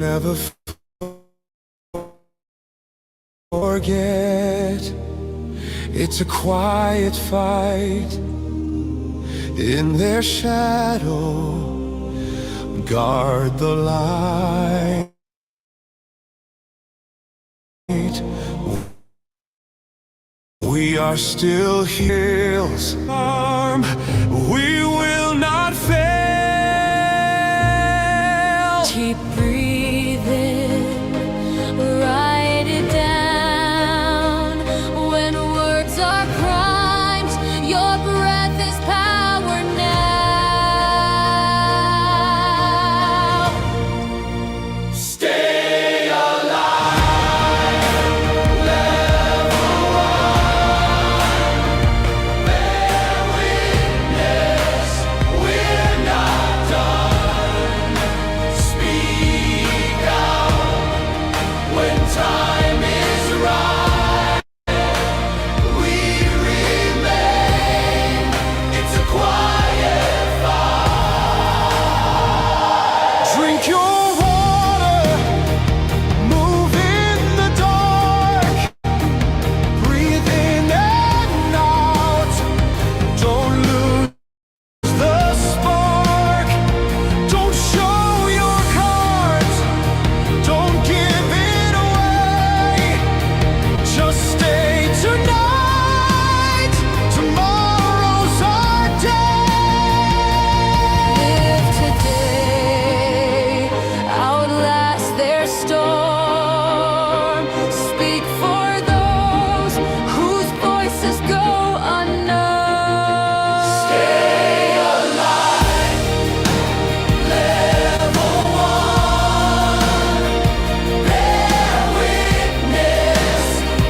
never forget. It's a quiet fight in their shadow. Guard the light. We are still heels. We will not fail. Keep breathing, write it down. When words are crimes, your breath is power now. Stay alive. Level one. Bear witness. We're not done. Speak out when time is right. We remain. It's a quiet fight. Drink your water. Move in the dark. Breathe in and out. Don't lose the spark. Don't show your cards. Don't give it away. Just stay tonight. Tomorrow's our day. Live today, outlast their storm. Speak for those whose voices go unknown. Stay alive. Level one. Bear witness.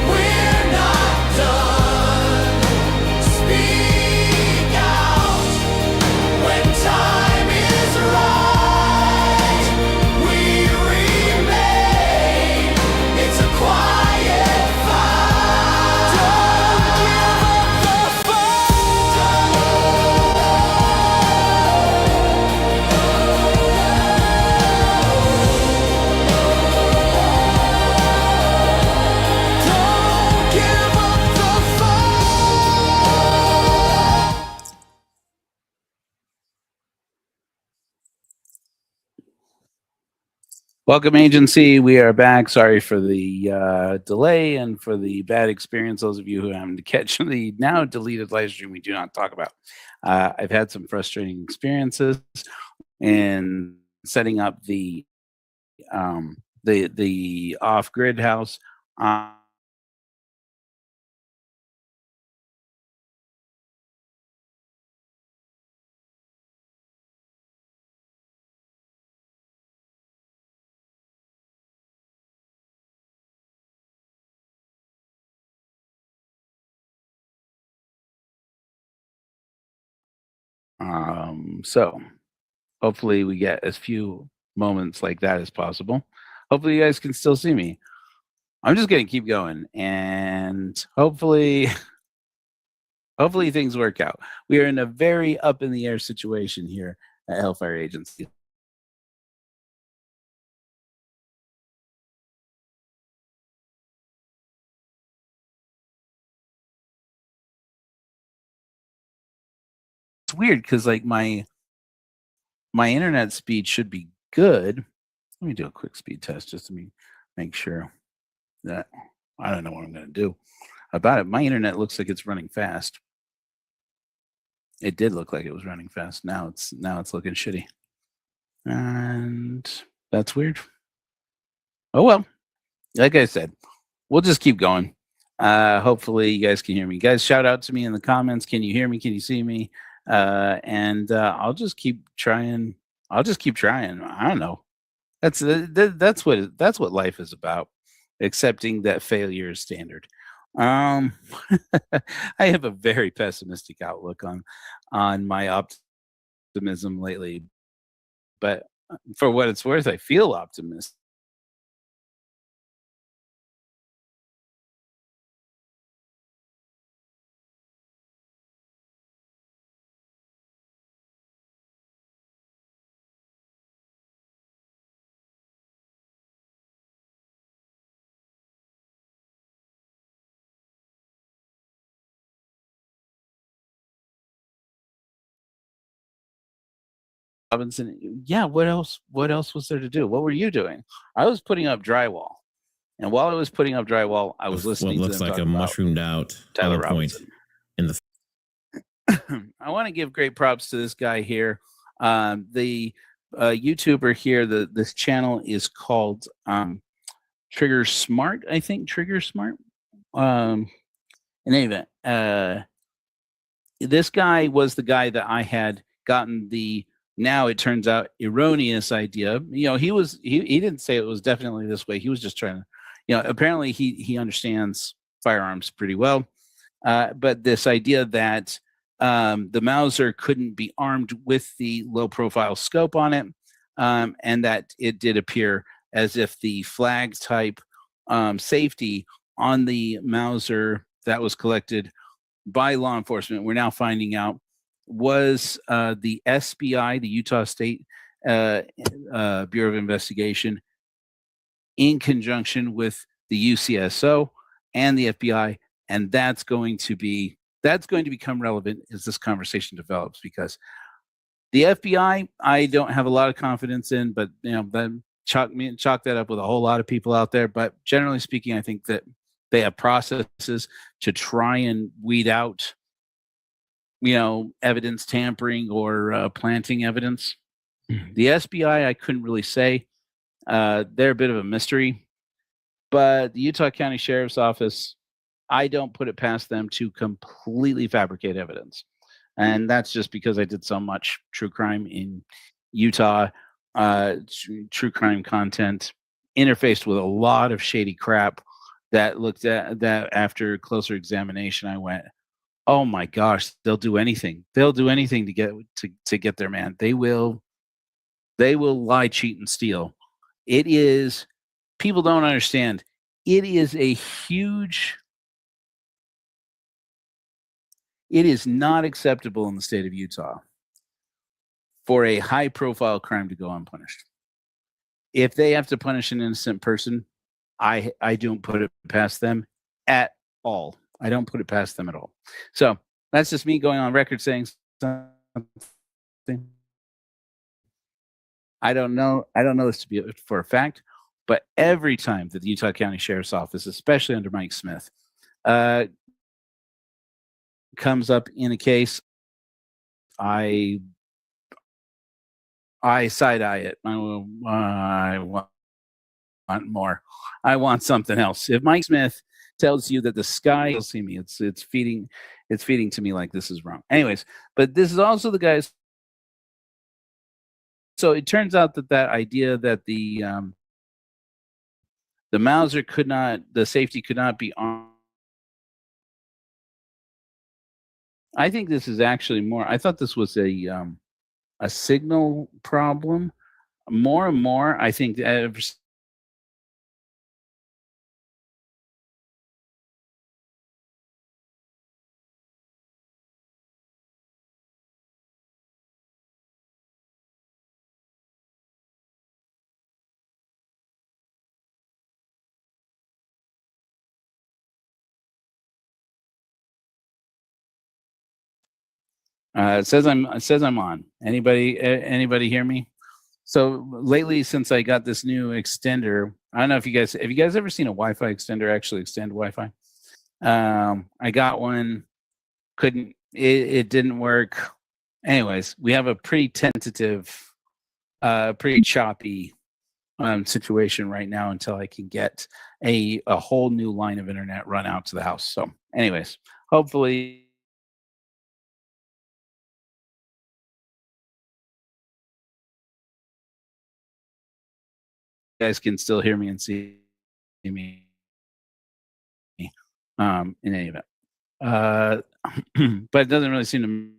We're not done. Speak out when time is right. We remain. It's a quiet fight. Don't give up the Don't give up the fight. Welcome, agency. We are back. Sorry for the delay and for the bad experience. Those of you who happen to catch the now deleted live stream, we do not talk about. I've had some frustrating experiences in setting up the off grid house. So hopefully we get as few moments like that as possible. Hopefully you guys can still see me. I'm just gonna keep going, and hopefully things work out. We are in a very up in the air situation here at Hellfire Agency. It's weird because like my internet speed should be good. Let me do a quick speed test just to make sure that I don't know what I'm going to do about it. My internet looks like it's running fast. It did look like it was running fast. Now it's looking shitty, and that's weird. Oh well, like I said, we'll just keep going. Hopefully you guys can hear me. Guys, shout out to me in the comments. Can you hear me? Can you see me? And I'll just keep trying. I don't know. That's what life is about. Accepting that failure is standard. I have a very pessimistic outlook on my optimism lately, but for what it's worth, I feel optimistic. Robinson, yeah, what else? What else was there to do? What were you doing? I was putting up drywall, and while I was putting up drywall, I was Of what listening to looks them like talk a about mushroomed out Tyler hollow point Robinson. in the I want to give great props to this guy here. The YouTuber here, this channel is called Trigger Smart. I think Trigger Smart. In any event, this guy was the guy that I had gotten the, now it turns out, erroneous idea. You know, he didn't say it was definitely this way. He was just trying to, you know, apparently he understands firearms pretty well. But this idea that the Mauser couldn't be armed with the low profile scope on it, and that it did appear as if the flag type safety on the Mauser that was collected by law enforcement, we're now finding out, was the SBI, the Utah State Bureau of Investigation, in conjunction with the UCSO and the FBI, and that's going to become relevant as this conversation develops, because the FBI, I don't have a lot of confidence in, but you know, then chalk that up with a whole lot of people out there. But generally speaking, I think that they have processes to try and weed out, you know, evidence tampering or planting evidence. The SBI, I couldn't really say. They're a bit of a mystery. But the Utah County Sheriff's Office, I don't put it past them to completely fabricate evidence. And that's just because I did so much true crime in Utah, true crime content, interfaced with a lot of shady crap that looked at that after closer examination. I went, oh my gosh, they'll do anything. They'll do anything to get their man. They will lie, cheat, and steal. It is, people don't understand. It is a huge, it is not acceptable in the state of Utah for a high profile crime to go unpunished. If they have to punish an innocent person, I don't put it past them at all. I don't put it past them at all. So that's just me going on record saying something. I don't know this to be for a fact, but every time that the Utah County Sheriff's Office, especially under Mike Smith, comes up in a case, I side eye it. I want more. I want something else. If Mike Smith tells you that the sky, you'll see me. It's feeding to me like this is wrong. Anyways, but this is also the guys. So it turns out that idea that the Mauser could not, the safety could not be armed. I think this is actually more. I thought this was a signal problem. More and more, I think it says I'm on. Anybody hear me? So lately, since I got this new extender, I don't know if you guys have you guys ever seen a Wi-Fi extender actually extend Wi-Fi? I got one, couldn't it didn't work. Anyways, we have a pretty tentative, pretty choppy situation right now until I can get a whole new line of internet run out to the house. So, anyways, hopefully you guys can still hear me and see me. In any event, but it doesn't really seem to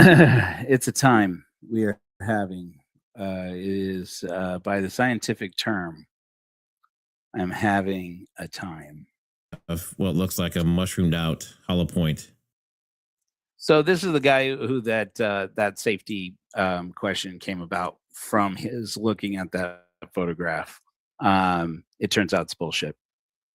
It's a time we are having. It is by the scientific term. I'm having a time. Of what looks like a mushroomed out hollow point. So this is the guy who that safety question came about from his looking at that photograph. It turns out it's bullshit.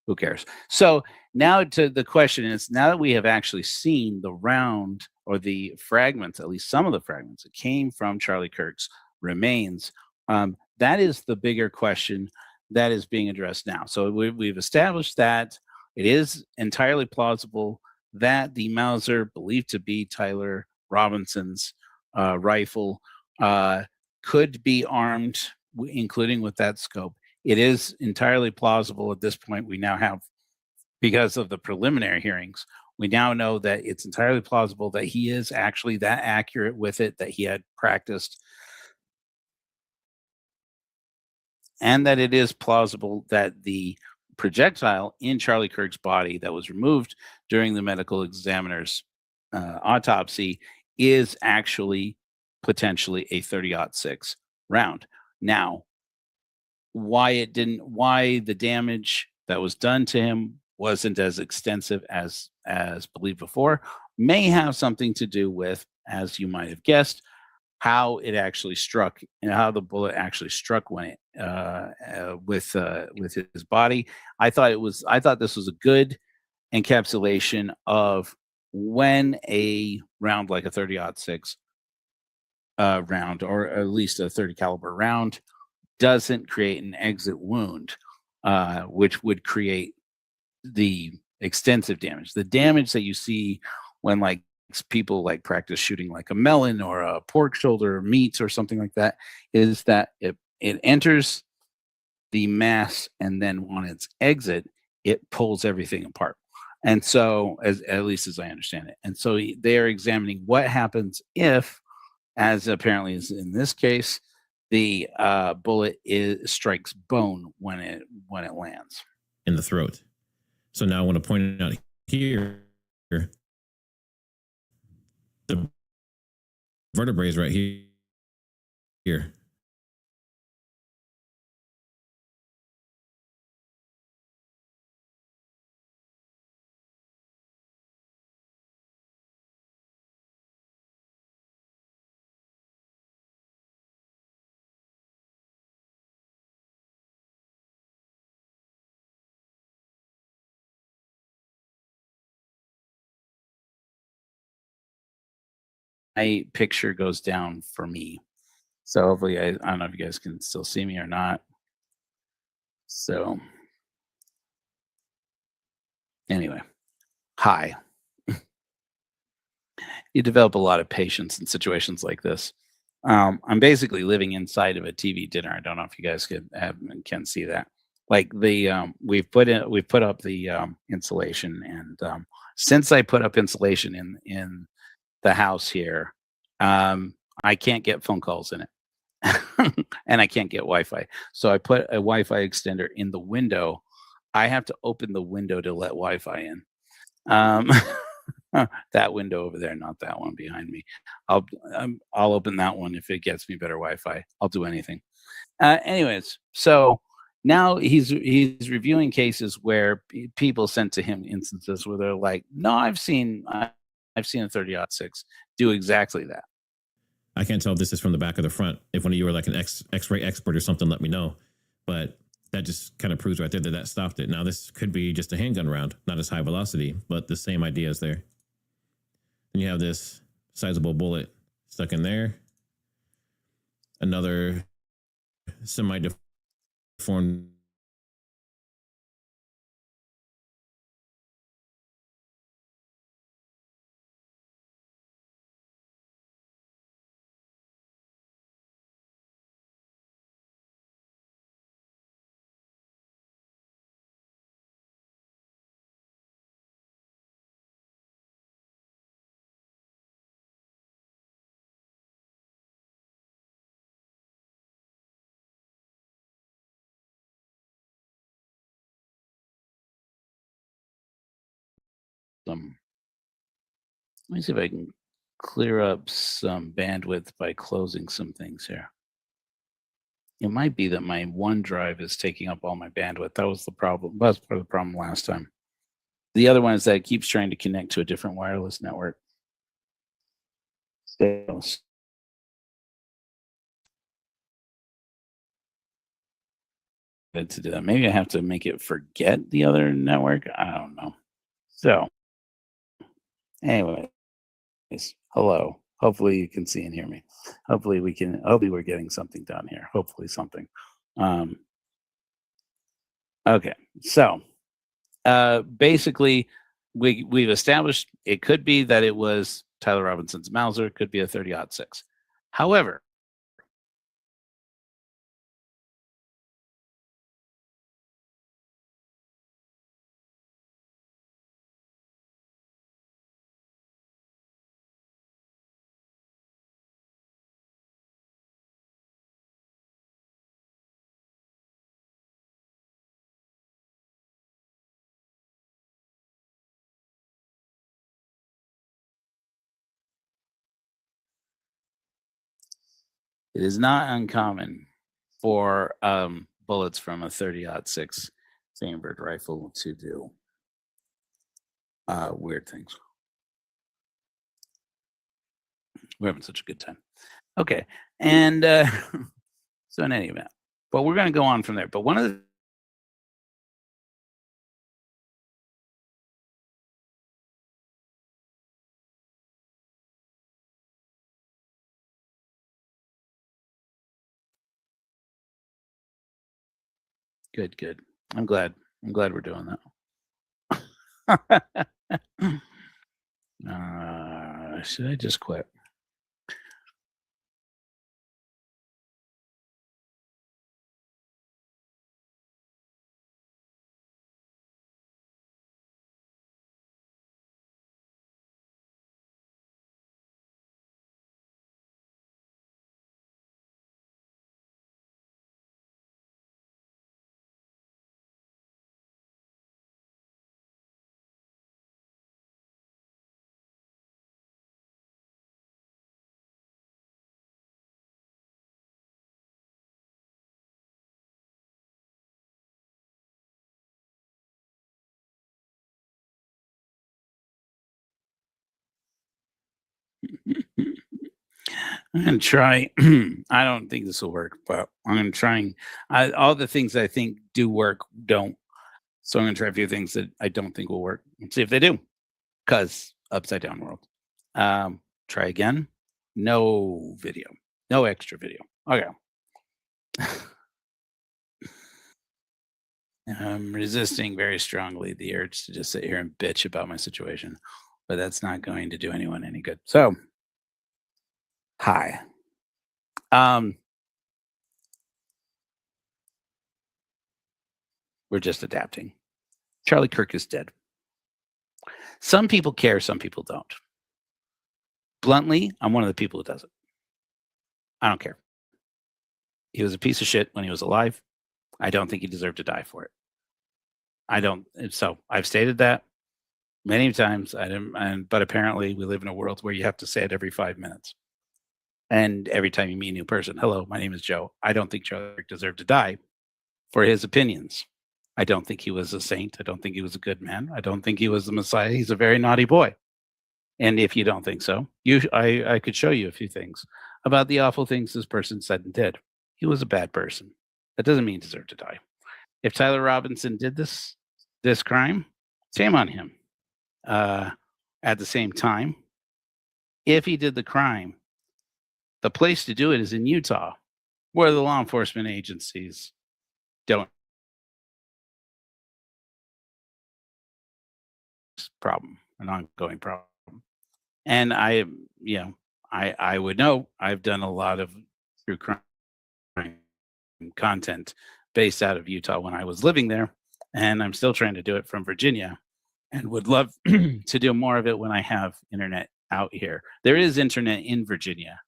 Who cares? So now to the question is, now that we have actually seen the round or the fragments, at least some of the fragments that came from Charlie Kirk's remains, that is the bigger question that is being addressed now. So we've established that it is entirely plausible that the Mauser, believed to be Tyler Robinson's rifle, could be armed, including with that scope. It is entirely plausible at this point. We now have, because of the preliminary hearings, we now know that it's entirely plausible that he is actually that accurate with it, that he had practiced, and that it is plausible that the projectile in Charlie Kirk's body that was removed during the medical examiner's autopsy is actually potentially a 30-06 round. Now, why the damage that was done to him wasn't as extensive as believed before may have something to do with, as you might have guessed, how it actually struck and how the bullet actually struck when it with his body. I thought this was a good encapsulation of when a round like a 30-06 round, or at least a 30 caliber round, doesn't create an exit wound, which would create the extensive damage. The damage that you see when like people like practice shooting like a melon or a pork shoulder or meat or something like that is that it enters the mass, and then on its exit, it pulls everything apart. And so, at least as I understand it, and so they are examining what happens if, as apparently is in this case, the bullet strikes bone when it lands in the throat. So now I want to point out here, the vertebrae is right here. My picture goes down for me. So hopefully, I don't know if you guys can still see me or not. So anyway, hi. You develop a lot of patience in situations like this. I'm basically living inside of a TV dinner. I don't know if you guys can see that. Like we've put up the insulation, and since I put up insulation in the house here, I can't get phone calls in it. And I can't get Wi-Fi. So I put a Wi-Fi extender in the window. I have to open the window to let Wi-Fi in. That window over there, not that one behind me. I'll open that one if it gets me better Wi-Fi. I'll do anything. Anyways, so now he's reviewing cases where people sent to him instances where they're like, "No, I've seen a 30-06 do exactly that." I can't tell if this is from the back or the front. If one of you are like an X-ray expert or something, let me know. But that just kind of proves right there that stopped it. Now, this could be just a handgun round, not as high velocity, but the same idea is there. Then you have this sizable bullet stuck in there. Another semi-deformed Let me see if I can clear up some bandwidth by closing some things here. It might be that my OneDrive is taking up all my bandwidth. That was the problem. That was part of the problem last time. The other one is that it keeps trying to connect to a different wireless network. So, to do that, maybe I have to make it forget the other network. I don't know. So, anyways, hello. Hopefully you can see and hear me. Hopefully we're getting something done here. Hopefully something. Okay. So basically we've established it could be that it was Tyler Robinson's Mauser, it could be a 30-06. However, it is not uncommon for bullets from a 30-06 chambered rifle to do weird things. We're having such a good time. Okay. And so in any event, but we're going to go on from there. But one of the good. I'm glad we're doing that. Should I just quit? I'm going to try. I don't think this will work, but I'm going to try. All the things I think do work don't. So I'm going to try a few things that I don't think will work and see if they do. Because upside down world. Try again. No video. No extra video. Okay. I'm resisting very strongly the urge to just sit here and bitch about my situation, but that's not going to do anyone any good. So, hi. We're just adapting. Charlie Kirk is dead. Some people care, some people don't. Bluntly, I'm one of the people who doesn't. I don't care. He was a piece of shit when he was alive. I don't think he deserved to die for it. I don't. So I've stated that many times. But apparently we live in a world where you have to say it every 5 minutes. And every time you meet a new person, hello, my name is Joe. I don't think Charlie Kirk deserved to die for his opinions. I don't think he was a saint. I don't think he was a good man. I don't think he was the Messiah. He's a very naughty boy. And if you don't think so, I could show you a few things about the awful things this person said and did. He was a bad person. That doesn't mean he deserved to die. If Tyler Robinson did this crime, shame on him. At the same time, if he did the crime, the place to do it is in Utah, where the law enforcement agencies don't problem, an ongoing problem. And I would know I've done a lot of true crime content based out of Utah when I was living there, and I'm still trying to do it from Virginia, and would love to do more of it when I have internet out here. There is internet in Virginia,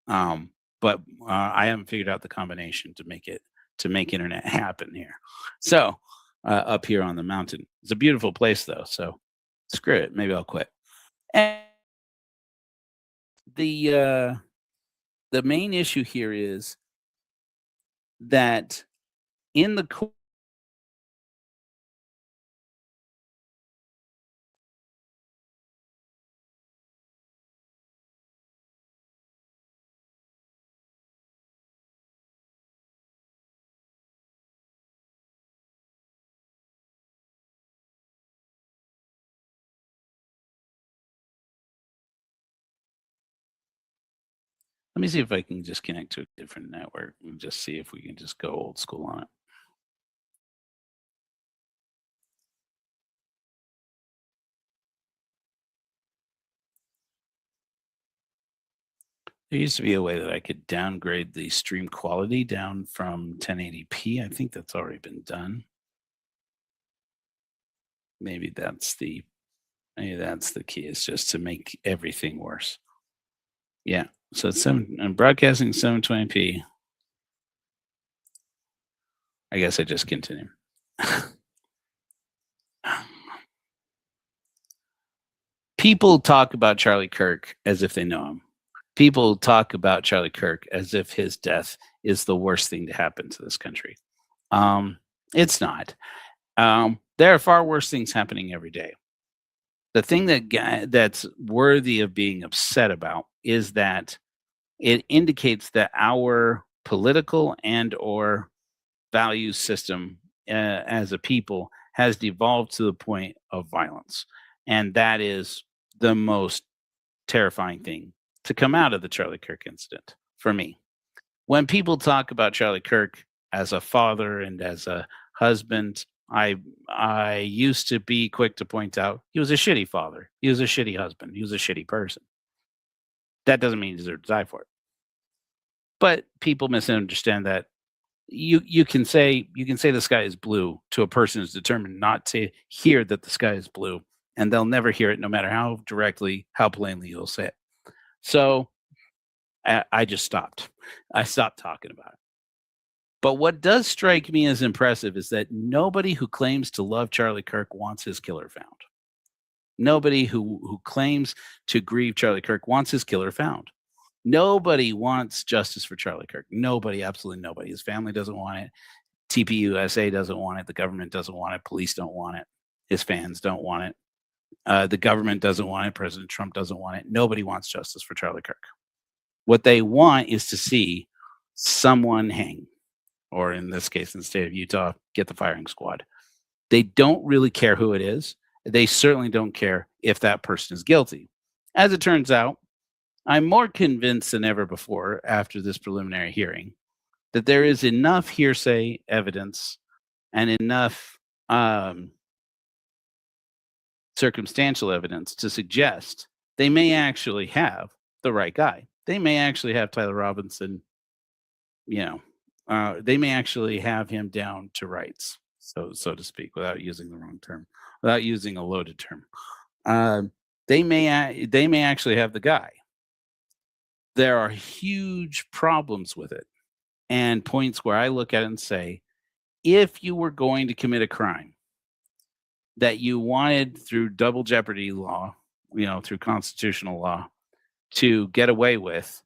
but I haven't figured out the combination to make internet happen here. So up here on the mountain, it's a beautiful place though. So screw it, maybe I'll quit. And the main issue here is that in the let me see if I can just connect to a different network and just see if we can just go old school on it. There used to be a way that I could downgrade the stream quality down from 1080p. I think that's already been done. Maybe that's the key, is just to make everything worse. Yeah. So it's I'm broadcasting 720p. I guess I just continue. People talk about Charlie Kirk as if they know him. People talk about Charlie Kirk as if his death is the worst thing to happen to this country. It's not. There are far worse things happening every day. The thing that's worthy of being upset about is that it indicates that our political and or value system as a people has devolved to the point of violence. And that is the most terrifying thing to come out of the Charlie Kirk incident for me. When people talk about Charlie Kirk as a father and as a husband, I used to be quick to point out he was a shitty father. He was a shitty husband. He was a shitty person. That doesn't mean he deserves to die for it. But people misunderstand that. You can say the sky is blue to a person who's determined not to hear that the sky is blue, and they'll never hear it, no matter how directly, how plainly you'll say it. So I just stopped. I stopped talking about it. But what does strike me as impressive is that nobody who claims to love Charlie Kirk wants his killer found. Nobody who claims to grieve Charlie Kirk wants his killer found. Nobody wants justice for Charlie Kirk. Nobody, absolutely nobody. His family doesn't want it. TPUSA doesn't want it. The government doesn't want it. Police don't want it. His fans don't want it. The government doesn't want it. President Trump doesn't want it. Nobody wants justice for Charlie Kirk. What they want is to see someone hang, or in this case, in the state of Utah, get the firing squad. They don't really care who it is. They certainly don't care if that person is guilty. As it turns out, I'm more convinced than ever before after this preliminary hearing that there is enough hearsay evidence and enough circumstantial evidence to suggest they may actually have the right guy. They may actually have Tyler Robinson, they may actually have him down to rights, so to speak, without using the wrong term, without using a loaded term. They may actually have the guy. There are huge problems with it, and points where I look at it and say, if you were going to commit a crime that you wanted through double jeopardy law, through constitutional law, to get away with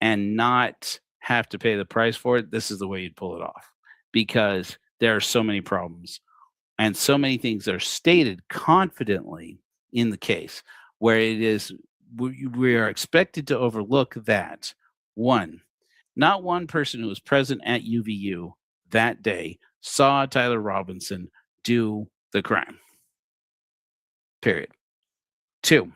and not have to pay the price for it, this is the way you'd pull it off, because there are so many problems and so many things that are stated confidently in the case where it is we are expected to overlook that not one person who was present at UVU that day saw Tyler Robinson do the crime. Period. 2,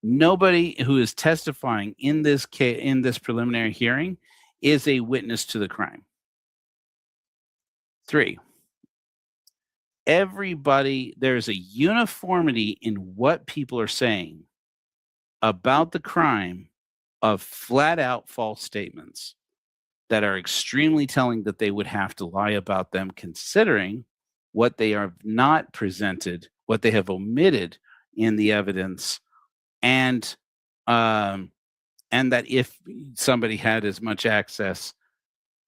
nobody who is testifying in this case, in this preliminary hearing, is a witness to the crime. 3, there's a uniformity in what people are saying about the crime of flat out false statements that are extremely telling that they would have to lie about them, considering what they are not presented, what they have omitted in the evidence, and that if somebody had as much access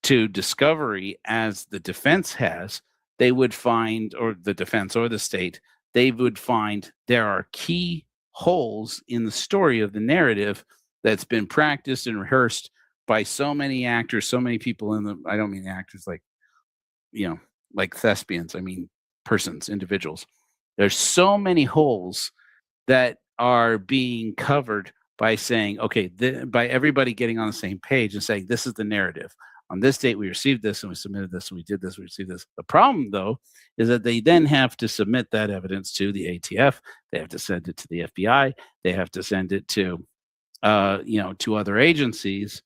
to discovery as the defense has, they would find, or the defense or the state, they would find there are key holes in the story of the narrative that's been practiced and rehearsed by so many actors, so many people in the, I don't mean actors like, like thespians. I mean persons, individuals. There's so many holes that are being covered by saying, okay, by everybody getting on the same page and saying, this is the narrative. On this date, we received this and we submitted this and we did this, we received this. The problem, though, is that they then have to submit that evidence to the ATF. They have to send it to the FBI. They have to send it to, to other agencies.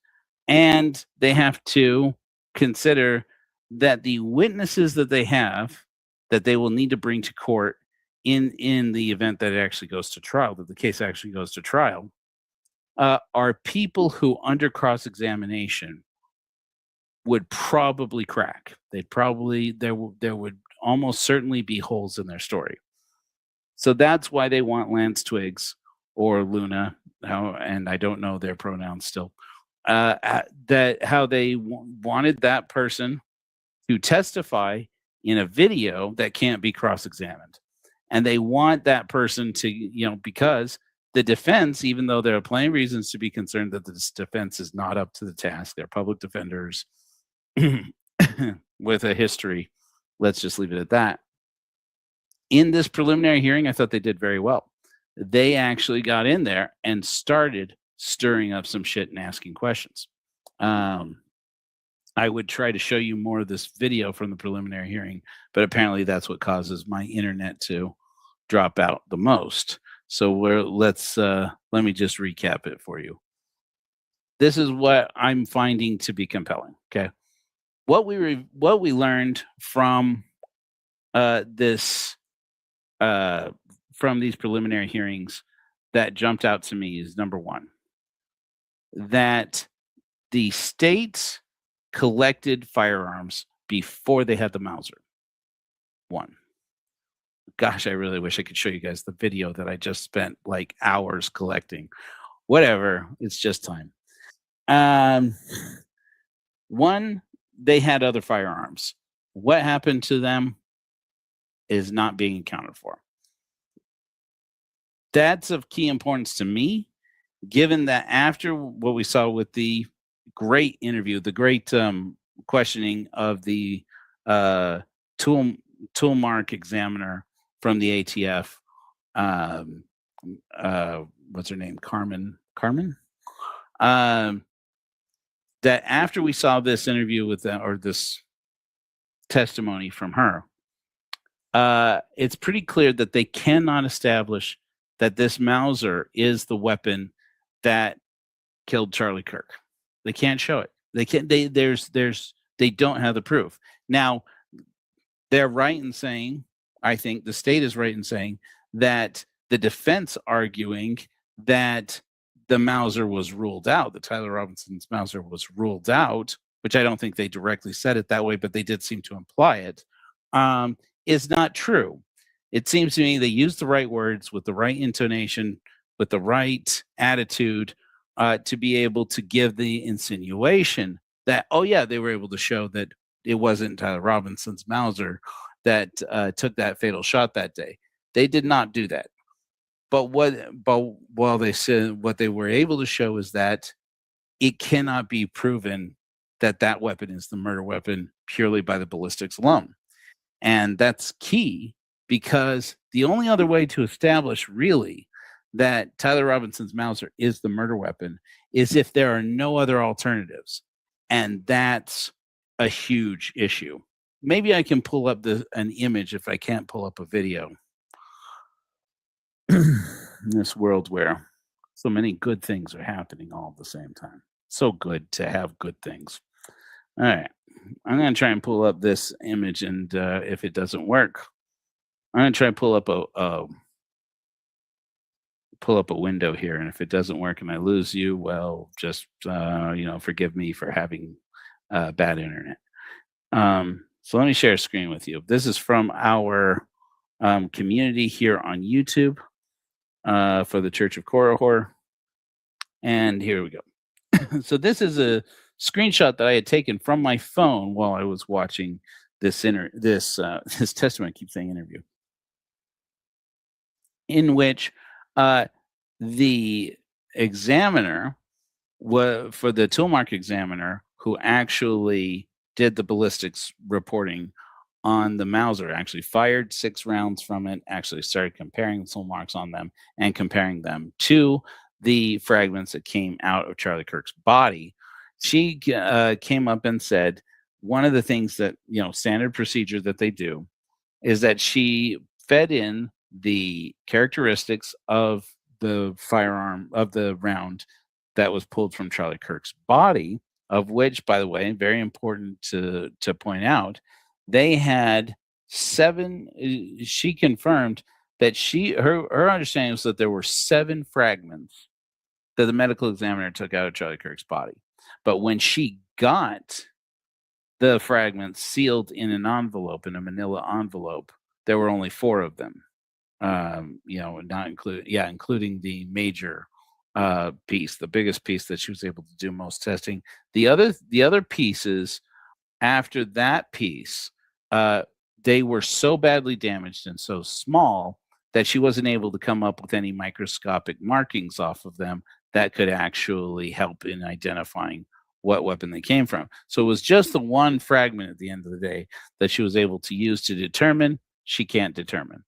And they have to consider that the witnesses that they have that they will need to bring to court in the event that it actually goes to trial, that the case actually goes to trial, are people who under cross-examination would probably crack. They'd probably, there would almost certainly be holes in their story. So that's why they want Lance Twiggs or Luna, and I don't know their pronouns still, that how they wanted that person to testify in a video that can't be cross-examined. And they want that person to, because the defense, even though there are plenty of reasons to be concerned that this defense is not up to the task, they're public defenders with a history. Let's just leave it at that. In this preliminary hearing, I thought they did very well. They actually got in there and started stirring up some shit and asking questions. I would try to show you more of this video from the preliminary hearing, but apparently that's what causes my internet to drop out the most. So let me just recap it for you. This is what I'm finding to be compelling. Okay, what we learned from from these preliminary hearings that jumped out to me is, number one, that the states collected firearms before they had the Mauser. One. Gosh, I really wish I could show you guys the video that I just spent like hours collecting. Whatever, it's just time. One, they had other firearms. What happened to them is not being accounted for. That's of key importance to me, given that after what we saw with the great interview, the great questioning of the toolmark examiner from the ATF, what's her name? Carmen? That after we saw this interview with them, or this testimony from her, it's pretty clear that they cannot establish that this Mauser is the weapon that killed Charlie Kirk. They can't show it. They can't. They don't have the proof. Now, they're right in saying, I think the state is right in saying that the defense arguing that the Mauser was ruled out, that Tyler Robinson's Mauser was ruled out, which I don't think they directly said it that way, but they did seem to imply it, is not true. It seems to me they used the right words with the right intonation, with the right attitude, to be able to give the insinuation that, oh yeah, they were able to show that it wasn't Tyler Robinson's Mauser that took that fatal shot that day. They did not do that. But while they said what they were able to show is that it cannot be proven that that weapon is the murder weapon purely by the ballistics alone. And that's key, because the only other way to establish really that Tyler Robinson's Mauser is the murder weapon is if there are no other alternatives. And that's a huge issue. Maybe I can pull up an image if I can't pull up a video. In this world where so many good things are happening all at the same time. So good to have good things. All right. I'm going to try and pull up this image, and if it doesn't work, I'm going to try and pull up a window here, and if it doesn't work and I lose you, well, just forgive me for having bad internet. So let me share a screen with you. This is from our community here on YouTube for the Church of Korihor, and here we go. So this is a screenshot that I had taken from my phone while I was watching this testimony. I keep saying interview, in which the examiner for the toolmark examiner who actually did the ballistics reporting on the Mauser, actually fired 6 rounds from it, actually started comparing the tool marks on them and comparing them to the fragments that came out of Charlie Kirk's body. She came up and said one of the things that, standard procedure that they do is that she fed in the characteristics of the firearm, of the round that was pulled from Charlie Kirk's body, of which, by the way, very important to point out, they had 7. She confirmed that her understanding was that there were 7 fragments that the medical examiner took out of Charlie Kirk's body. But when she got the fragments sealed in an envelope, in a manila envelope, there were only 4 of them. Including the major piece, the biggest piece that she was able to do most testing. The other pieces after that piece, they were so badly damaged and so small that she wasn't able to come up with any microscopic markings off of them that could actually help in identifying what weapon they came from. So it was just the one fragment at the end of the day that she was able to use to determine. She can't determine.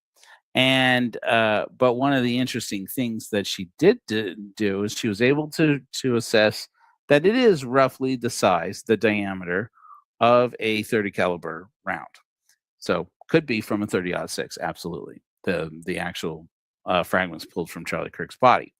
And but one of the interesting things that she did do is she was able to assess that it is roughly the size, the diameter of a 30 caliber round. So could be from a 30-06, absolutely. The actual fragments pulled from Charlie Kirk's body.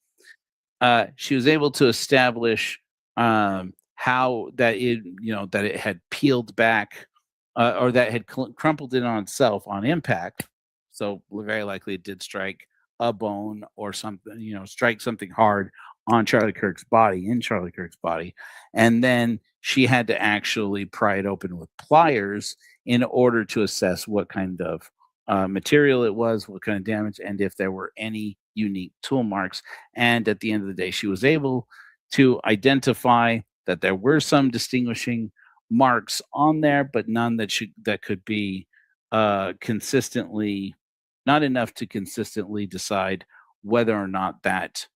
She was able to establish how that it had peeled back or that had crumpled in on itself on impact. So very likely it did strike a bone or something, strike something hard on Charlie Kirk's body, in Charlie Kirk's body. And then she had to actually pry it open with pliers in order to assess what kind of material it was, what kind of damage, and if there were any unique tool marks. And at the end of the day, she was able to identify that there were some distinguishing marks on there, but none that could be consistently, not enough to consistently decide whether or not that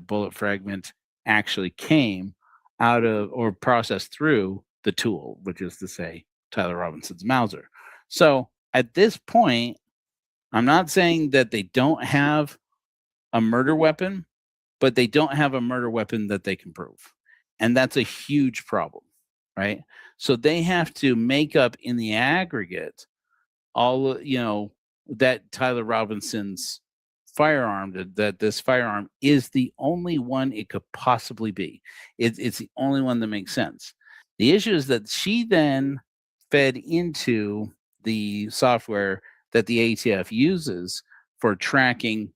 bullet fragment actually came out of or processed through the tool, which is to say Tyler Robinson's Mauser. So at this point, I'm not saying that they don't have a murder weapon, but they don't have a murder weapon that they can prove. And that's a huge problem, right? So they have to make up in the aggregate all, that Tyler Robinson's firearm, that this firearm is the only one it could possibly be. It's the only one that makes sense. The issue is that she then fed into the software that the ATF uses for tracking,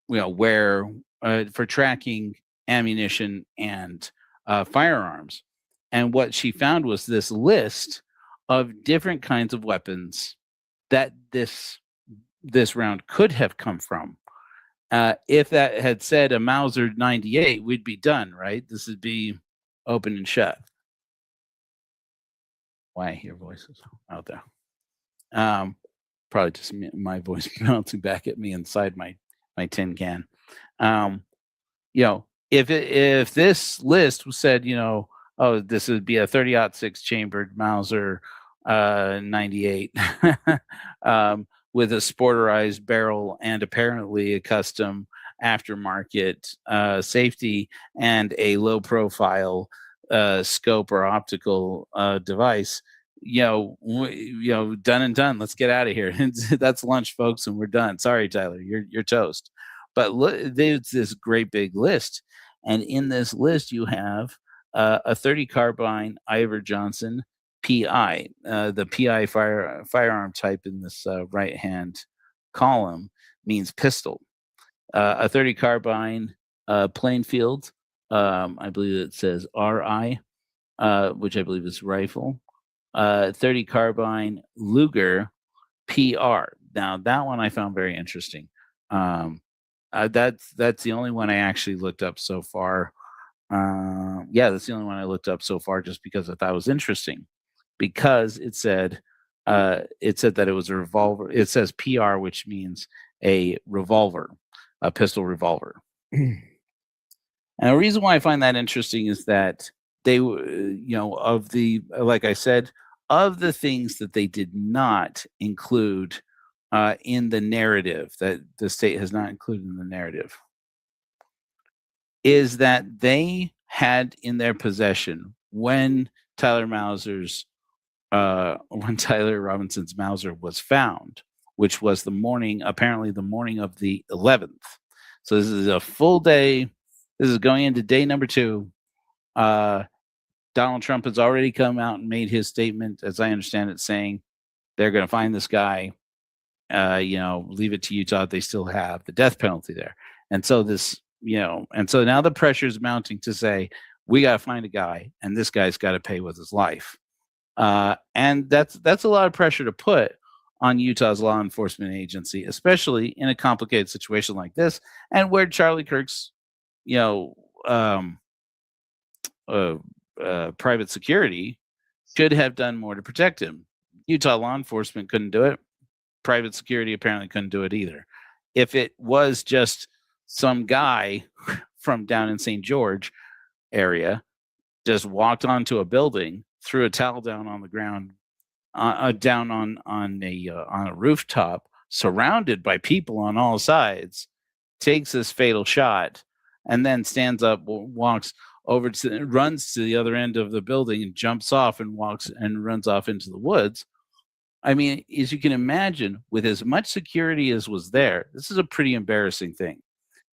for tracking ammunition and firearms. And what she found was this list of different kinds of weapons that this round could have come from. If that had said a Mauser 98, we'd be done, right? This would be open and shut. Why I hear voices out there. Probably just my voice bouncing back at me inside my tin can. If this list was said, this would be a 30-06 chambered Mauser 98 with a sporterized barrel and apparently a custom aftermarket safety and a low profile scope or optical device, done and done. Let's get out of here. That's lunch, folks, and we're done. Sorry, Tyler, you're toast. But look, there's this great big list, and in this list you have a 30 carbine Iver Johnson PI. The PI firearm type in this right hand column means pistol. A 30 carbine Plainfield, I believe it says RI, which I believe is rifle. 30 carbine Luger PR. Now that one I found very interesting. That's the only one I actually looked up so far. That's the only one I looked up so far, just because I thought it was interesting, because it said that it was a revolver. It says PR, which means a revolver, a pistol revolver. And the reason why I find that interesting is that they, like I said, of the things that they did not include in the narrative, that the state has not included in the narrative, is that they had in their possession when Tyler Robinson's Mauser was found, which was apparently the morning of the 11th. So this is a full day. This is going into day number 2. Donald Trump has already come out and made his statement, as I understand it, saying they're going to find this guy. Leave it to Utah. They still have the death penalty there. And so so now the pressure is mounting to say, we got to find a guy, and this guy's got to pay with his life. And that's a lot of pressure to put on Utah's law enforcement agency, especially in a complicated situation like this, and where Charlie Kirk's, private security should have done more to protect him. Utah law enforcement couldn't do it. Private security apparently couldn't do it either. If it was just some guy from down in St. George area just walked onto a building, threw a towel down on the ground, down on a rooftop, surrounded by people on all sides, takes this fatal shot, and then stands up, runs to the other end of the building and jumps off and runs off into the woods. I mean, as you can imagine, with as much security as was there, this is a pretty embarrassing thing.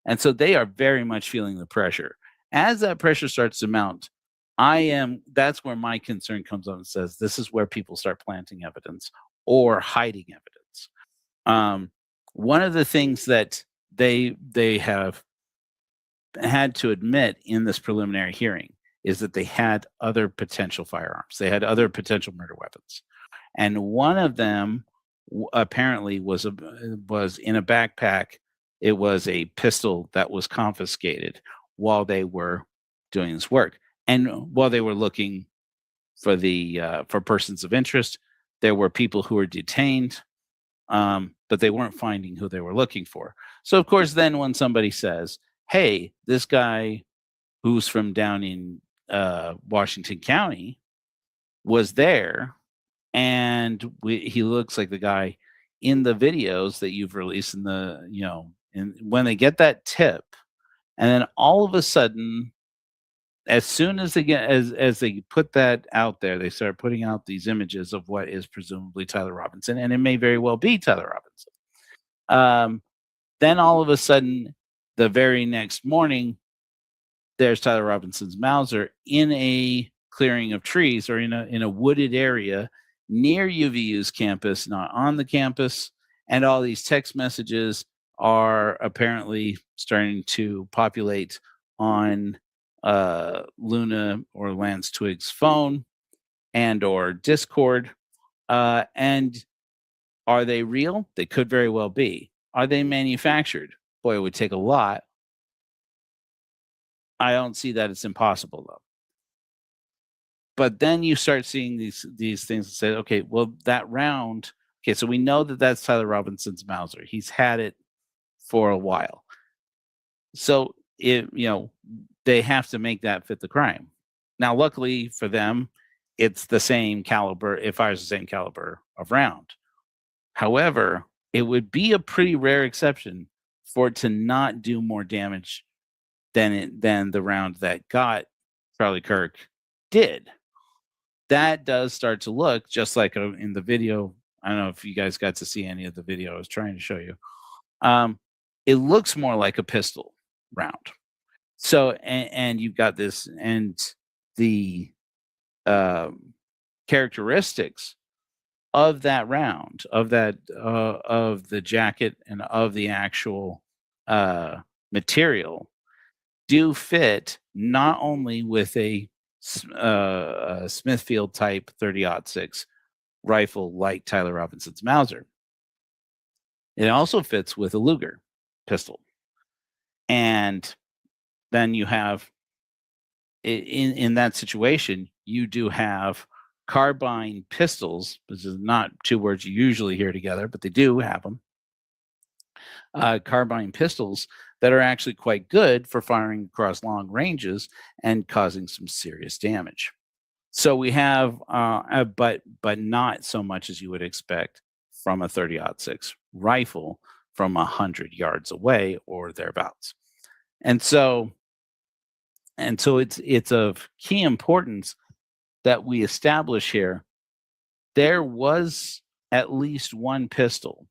And so they are very much feeling the pressure. As that pressure starts to mount, that's where my concern comes up and says, this is where people start planting evidence or hiding evidence. One of the things that they have had to admit in this preliminary hearing is that they had other potential firearms. They had other potential murder weapons. And one of them apparently was in a backpack. It was a pistol that was confiscated while they were doing this work. And while they were looking for for persons of interest, there were people who were detained, but they weren't finding who they were looking for. So, of course, then when somebody says, hey, this guy who's from down in Washington County was there, and he looks like the guy in the videos that you've released and when they get that tip, and then all of a sudden, as soon as they get as they put that out there, they start putting out these images of what is presumably Tyler Robinson, and it may very well be Tyler Robinson. Then all of a sudden, the very next morning, there's Tyler Robinson's Mauser in a clearing of trees or in a wooded area near UVU's campus, not on the campus, and all these text messages are apparently starting to populate on Luna or Lance Twig's phone and or Discord. And are they real? They could very well be. Are they manufactured? Boy, it would take a lot. I don't see that it's impossible, though. But then you start seeing these things and say, okay, well, that round, okay, so we know that that's Tyler Robinson's Mauser. He's had it for a while. So, they have to make that fit the crime. Now, luckily for them, it's the same caliber. It fires the same caliber of round. However, it would be a pretty rare exception for it to not do more damage than the round that got Charlie Kirk did. That does start to look just like in the video. I don't know if you guys got to see any of the video I was trying to show you. It looks more like a pistol round. So, and you've got this, and the characteristics of that round, of the jacket and of the actual material do fit not only with a Smithfield type 30-06 rifle like Tyler Robinson's Mauser. It also fits with a Luger pistol. And then you have, in that situation, you do have carbine pistols. This is not two words you usually hear together, but they do have them. Carbine pistols that are actually quite good for firing across long ranges and causing some serious damage. So we have, but not so much as you would expect from a 30-06 rifle from 100 yards away or thereabouts. And so it's of key importance that we establish here there was at least one pistol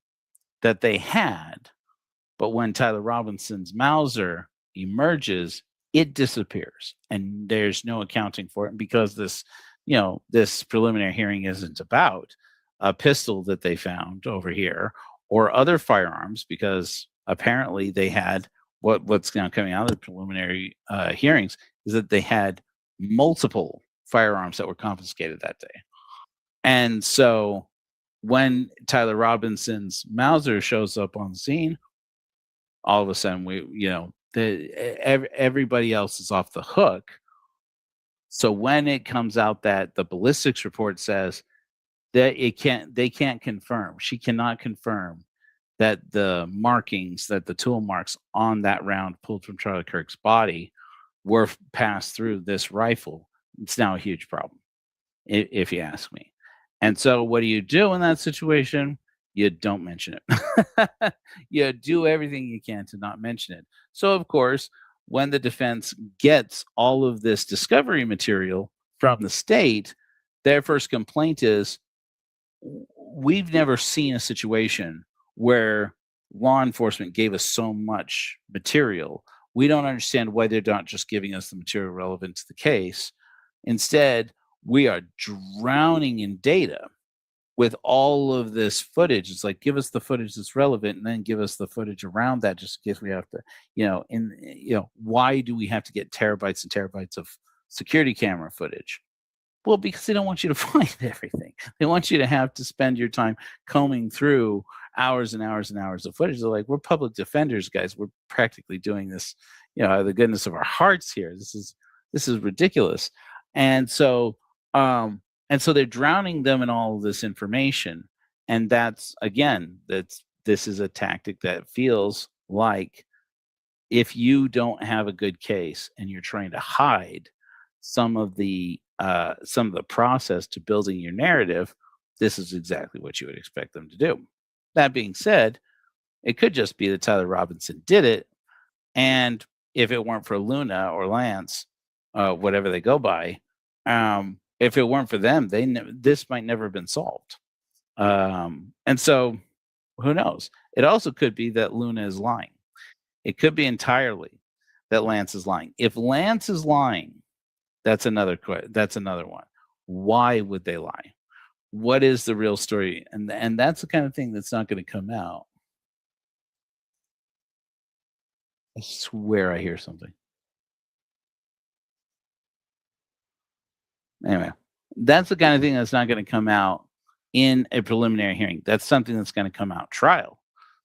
that they had, but when Tyler Robinson's Mauser emerges, it disappears and there's no accounting for it because this preliminary hearing isn't about a pistol that they found over here or other firearms, because apparently they had what's now coming out of the preliminary hearings is that they had multiple firearms that were confiscated that day. And so when Tyler Robinson's Mauser shows up on the scene, all of a sudden everybody else is off the hook. So when it comes out that the ballistics report says that they can't confirm, she cannot confirm that the markings, that the tool marks on that round pulled from Charlie Kirk's body were passed through this rifle, it's now a huge problem, if you ask me. And so what do you do in that situation? You don't mention it. You do everything you can to not mention it. So, of course, when the defense gets all of this discovery material from the state, their first complaint is, we've never seen a situation where law enforcement gave us so much material. We don't understand why they're not just giving us the material relevant to the case. Instead, we are drowning in data with all of this footage. It's like, give us the footage that's relevant and then give us the footage around that, just in case we have to, why do we have to get terabytes and terabytes of security camera footage? Well, because they don't want you to find everything. They want you to have to spend your time combing through hours and hours and hours of footage. They're like, we're public defenders, guys. We're practically doing this, out of the goodness of our hearts here. This is ridiculous. And so they're drowning them in all of this information. And this is a tactic that feels like, if you don't have a good case and you're trying to hide some of the process to building your narrative, this is exactly what you would expect them to do. That being said, it could just be that Tyler Robinson did it, and if it weren't for Luna or Lance, whatever they go by, if it weren't for them, this might never have been solved. And so, who knows? It also could be that Luna is lying. It could be entirely that Lance is lying. If Lance is lying, that's another one. Why would they lie? What is the real story? And that's the kind of thing that's not going to come out. I swear I hear something. Anyway, that's the kind of thing that's not going to come out in a preliminary hearing. That's something that's going to come out trial.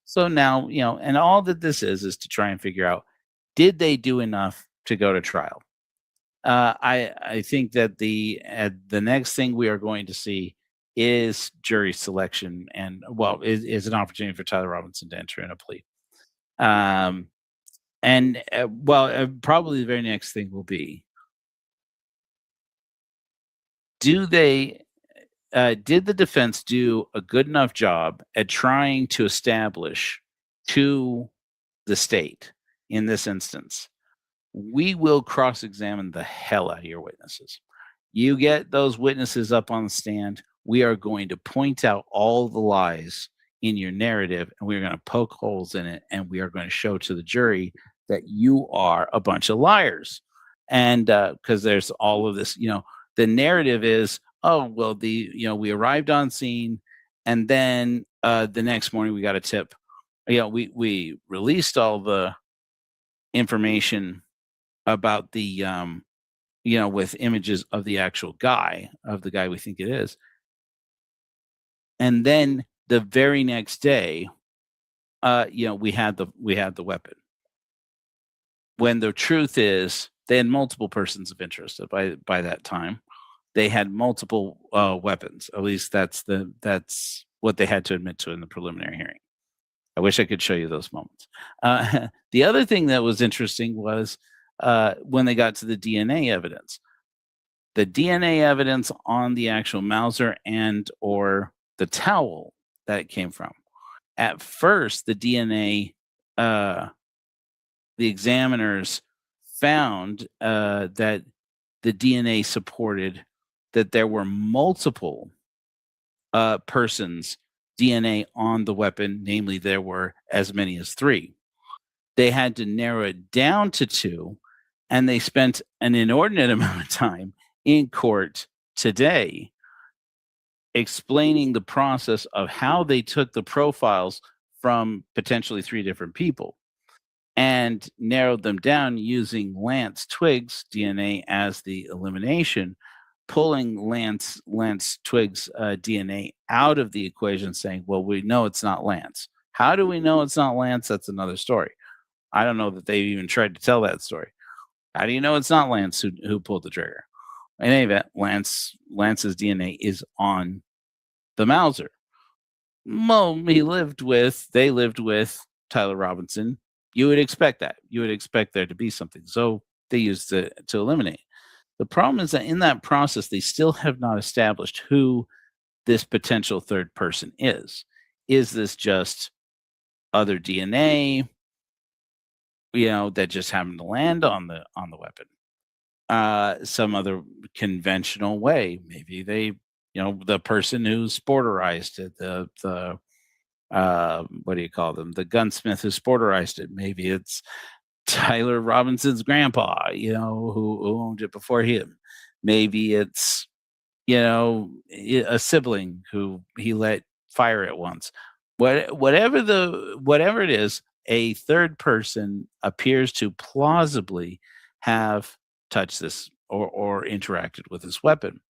So now, and all that this is to try and figure out, did they do enough to go to trial? I think that the next thing we are going to see is jury selection, and is an opportunity for Tyler Robinson to enter in a plea. Probably the very next thing will be, did the defense do a good enough job at trying to establish to the state, in this instance, we will cross-examine the hell out of your witnesses. You get those witnesses up on the stand, we are going to point out all the lies in your narrative, and we're going to poke holes in it, and we are going to show to the jury that you are a bunch of liars. And because there's all of this, the narrative is, we arrived on scene, and then the next morning we got a tip. We released all the information about the with images of the actual guy, of the guy we think it is. And then the very next day, we had the weapon. When the truth is, they had multiple persons of interest by that time. They had multiple weapons. At least that's what they had to admit to in the preliminary hearing. I wish I could show you those moments. The other thing that was interesting was when they got to the DNA evidence. The DNA evidence on the actual Mauser and or the towel that it came from. At first, the DNA, the examiners found that the DNA supported that there were multiple persons' DNA on the weapon, namely, there were as many as 3. They had to narrow it down to 2, and they spent an inordinate amount of time in court today explaining the process of how they took the profiles from potentially 3 different people and narrowed them down using Lance Twiggs' DNA as the elimination, pulling Lance Twiggs' DNA out of the equation, saying, well, we know it's not Lance. How do we know it's not Lance? That's another story. I don't know that they even tried to tell that story. How do you know it's not Lance who pulled the trigger? In any event, Lance's DNA is on the Mauser. Well, they lived with Tyler Robinson. You would expect that. You would expect there to be something. So they used it to eliminate. The problem is that in that process, they still have not established who this potential third person is. Is this just other DNA, that just happened to land on the weapon? Some other conventional way. Maybe they, the person who sporterized it, the what do you call them? The gunsmith who sporterized it. Maybe it's Tyler Robinson's grandpa, who owned it before him. Maybe it's, a sibling who he let fire it once. Whatever it is, a third person appears to plausibly have touched this or interacted with this weapon.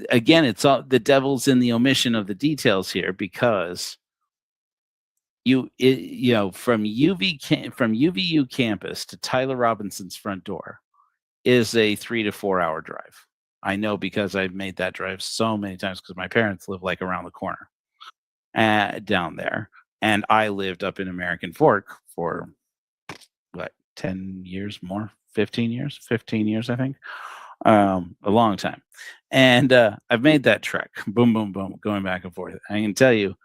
Again, it's all the devil's in the omission of the details here, because from UVU campus to Tyler Robinson's front door is a 3 to 4 hour drive. I know because I've made that drive so many times because my parents live like around the corner down there. And I lived up in American Fork for 10 years more, 15 years, I think. A long time. And I've made that trek, boom, boom, boom, going back and forth. I can tell you,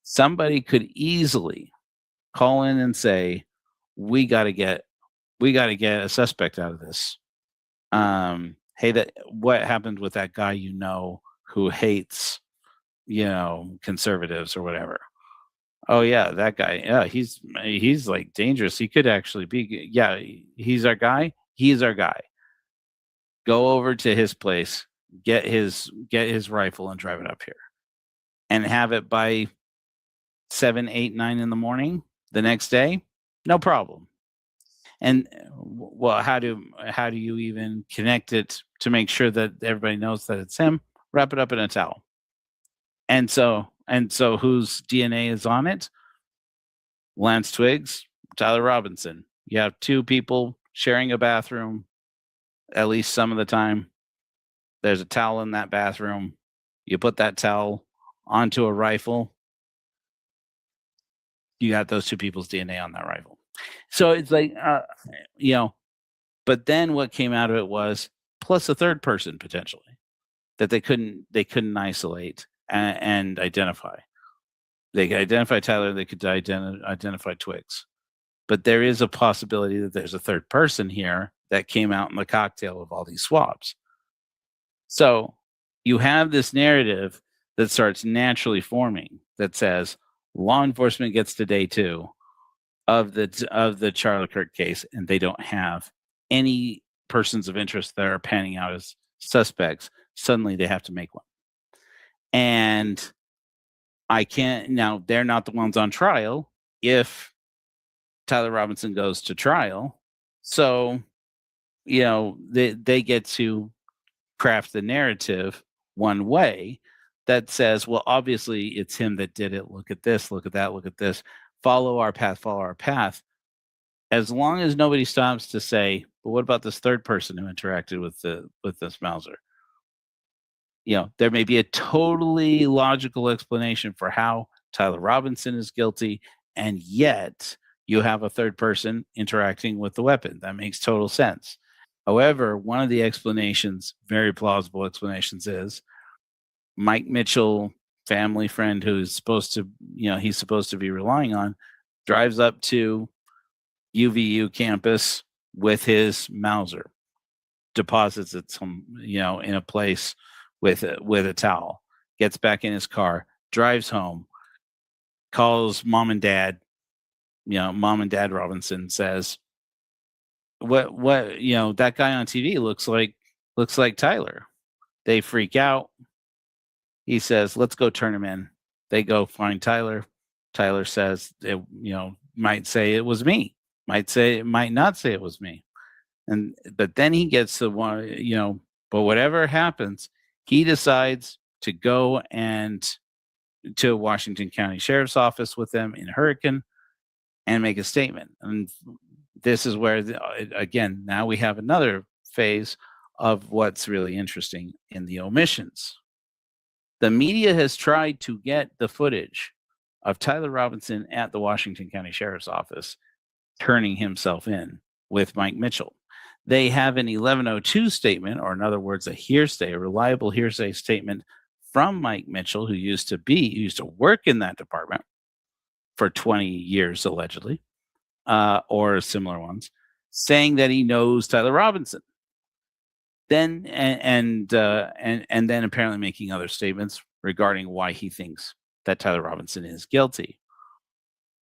somebody could easily call in and say, we got to get a suspect out of this. Hey, what happened with that guy who hates, conservatives or whatever? Oh yeah, that guy. Yeah, he's like dangerous. He could actually be. Yeah, he's our guy. He's our guy. Go over to his place, get his rifle, and drive it up here, and have it by 7, 8, 9 in the morning the next day. No problem. And well, how do you even connect it to make sure that everybody knows that it's him? Wrap it up in a towel. And so whose DNA is on it? Lance Twiggs, Tyler Robinson. You have 2 people sharing a bathroom at least some of the time. There's a towel in that bathroom. You put that towel onto a rifle. You got those 2 people's DNA on that rifle. So it's like, but then what came out of it was plus a third person potentially that they couldn't isolate and identify. They could identify Tyler. They could identify Twiggs. But there is a possibility that there's a third person here that came out in the cocktail of all these swabs. So you have this narrative that starts naturally forming that says law enforcement gets to day 2 of the Charlie Kirk case, and they don't have any persons of interest that are panning out as suspects. Suddenly they have to make one. And they're not the ones on trial if Tyler Robinson goes to trial. So, they get to craft the narrative one way that says, well, obviously it's him that did it. Look at this, look at that, look at this. Follow our path. As long as nobody stops to say, but what about this third person who interacted with this Mauser? There may be a totally logical explanation for how Tyler Robinson is guilty, and yet you have a third person interacting with the weapon. That makes total sense. However, one of the explanations, very plausible explanations, is Mike Mitchell, family friend who's supposed to, he's supposed to be relying on, drives up to UVU campus with his Mauser, deposits it in a place with a towel, gets back in his car, drives home, calls mom and dad. Mom and dad Robinson says, what that guy on TV looks like Tyler. They freak out. He says, let's go turn him in. They go find Tyler. Tyler says, might say it was me. Might not say it was me. But then he gets the one, but whatever happens, he decides to go and to Washington County Sheriff's Office with them in Hurricane and make a statement. And this is where, again, now we have another phase of what's really interesting in the omissions. The media has tried to get the footage of Tyler Robinson at the Washington County Sheriff's Office turning himself in with Mike Mitchell. They have an 1102 statement, or in other words, a reliable hearsay statement from Mike Mitchell, who used to work in that department for 20 years, allegedly, or similar ones, saying that he knows Tyler Robinson. Then and then apparently making other statements regarding why he thinks that Tyler Robinson is guilty.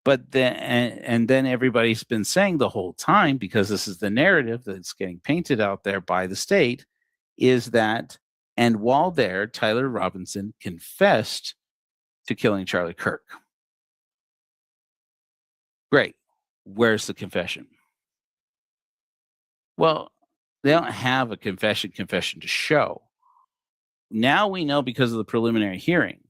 But then and then everybody's been saying the whole time, because this is the narrative that's getting painted out there by the state, is that, and while there, Tyler Robinson confessed to killing Charlie Kirk. Great. Where's the confession? Well, they don't have a confession to show. Now we know, because of the preliminary hearing,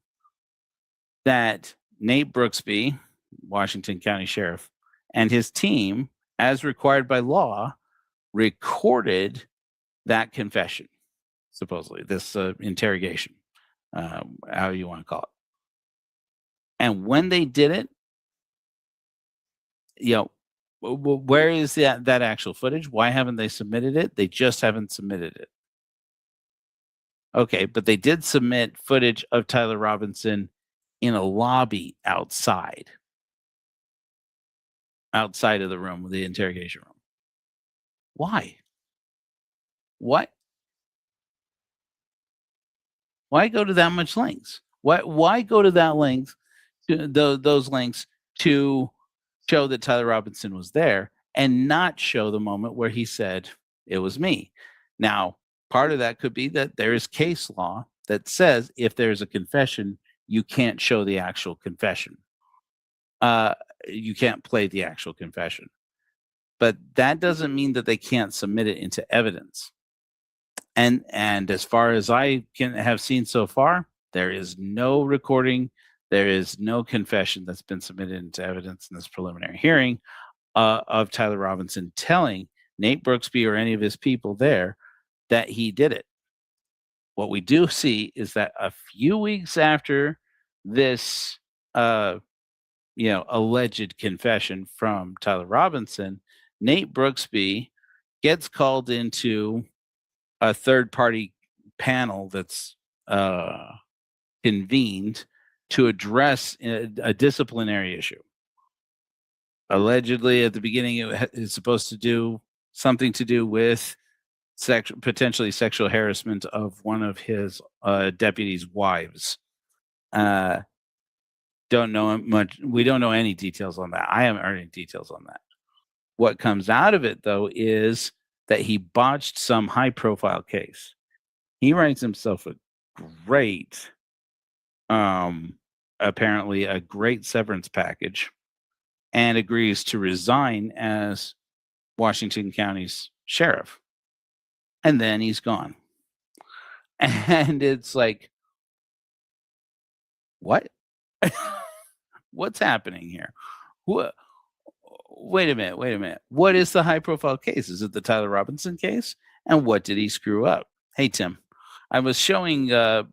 that Nate Brooksby, Washington County Sheriff, and his team, as required by law, recorded that confession, supposedly, this interrogation, however you want to call it. And when they did it, where is that actual footage? Why haven't they submitted it? They just haven't submitted it. Okay, but they did submit footage of Tyler Robinson in a lobby outside of the room, the interrogation room. Why? What? Why go to that much lengths? Why go to that length, those lengths, to show that Tyler Robinson was there and not show the moment where he said it was me? Now, part of that could be that there is case law that says if there's a confession, you can't show the actual confession. You can't play the actual confession. But that doesn't mean that they can't submit it into evidence. And as far as I can have seen so far, there is no recording, there is no confession that's been submitted into evidence in this preliminary hearing of Tyler Robinson telling Nate Brooksby or any of his people there that he did it. What we do see is that a few weeks after this alleged confession from Tyler Robinson, Nate Brooksby gets called into a third-party panel that's convened to address a disciplinary issue. Allegedly, at the beginning, it is supposed to do something to do with potentially sexual harassment of one of his deputies' wives. Don't know much. We don't know any details on that. I haven't heard any details on that. What comes out of it, though, is that he botched some high-profile case. He writes himself a great, apparently a great severance package, and agrees to resign as Washington County's sheriff. And then he's gone. And it's like, what? What's happening here? What? Wait a minute. What is the high profile case? Is it the Tyler Robinson case? And what did he screw up? Hey, Tim, I was showing a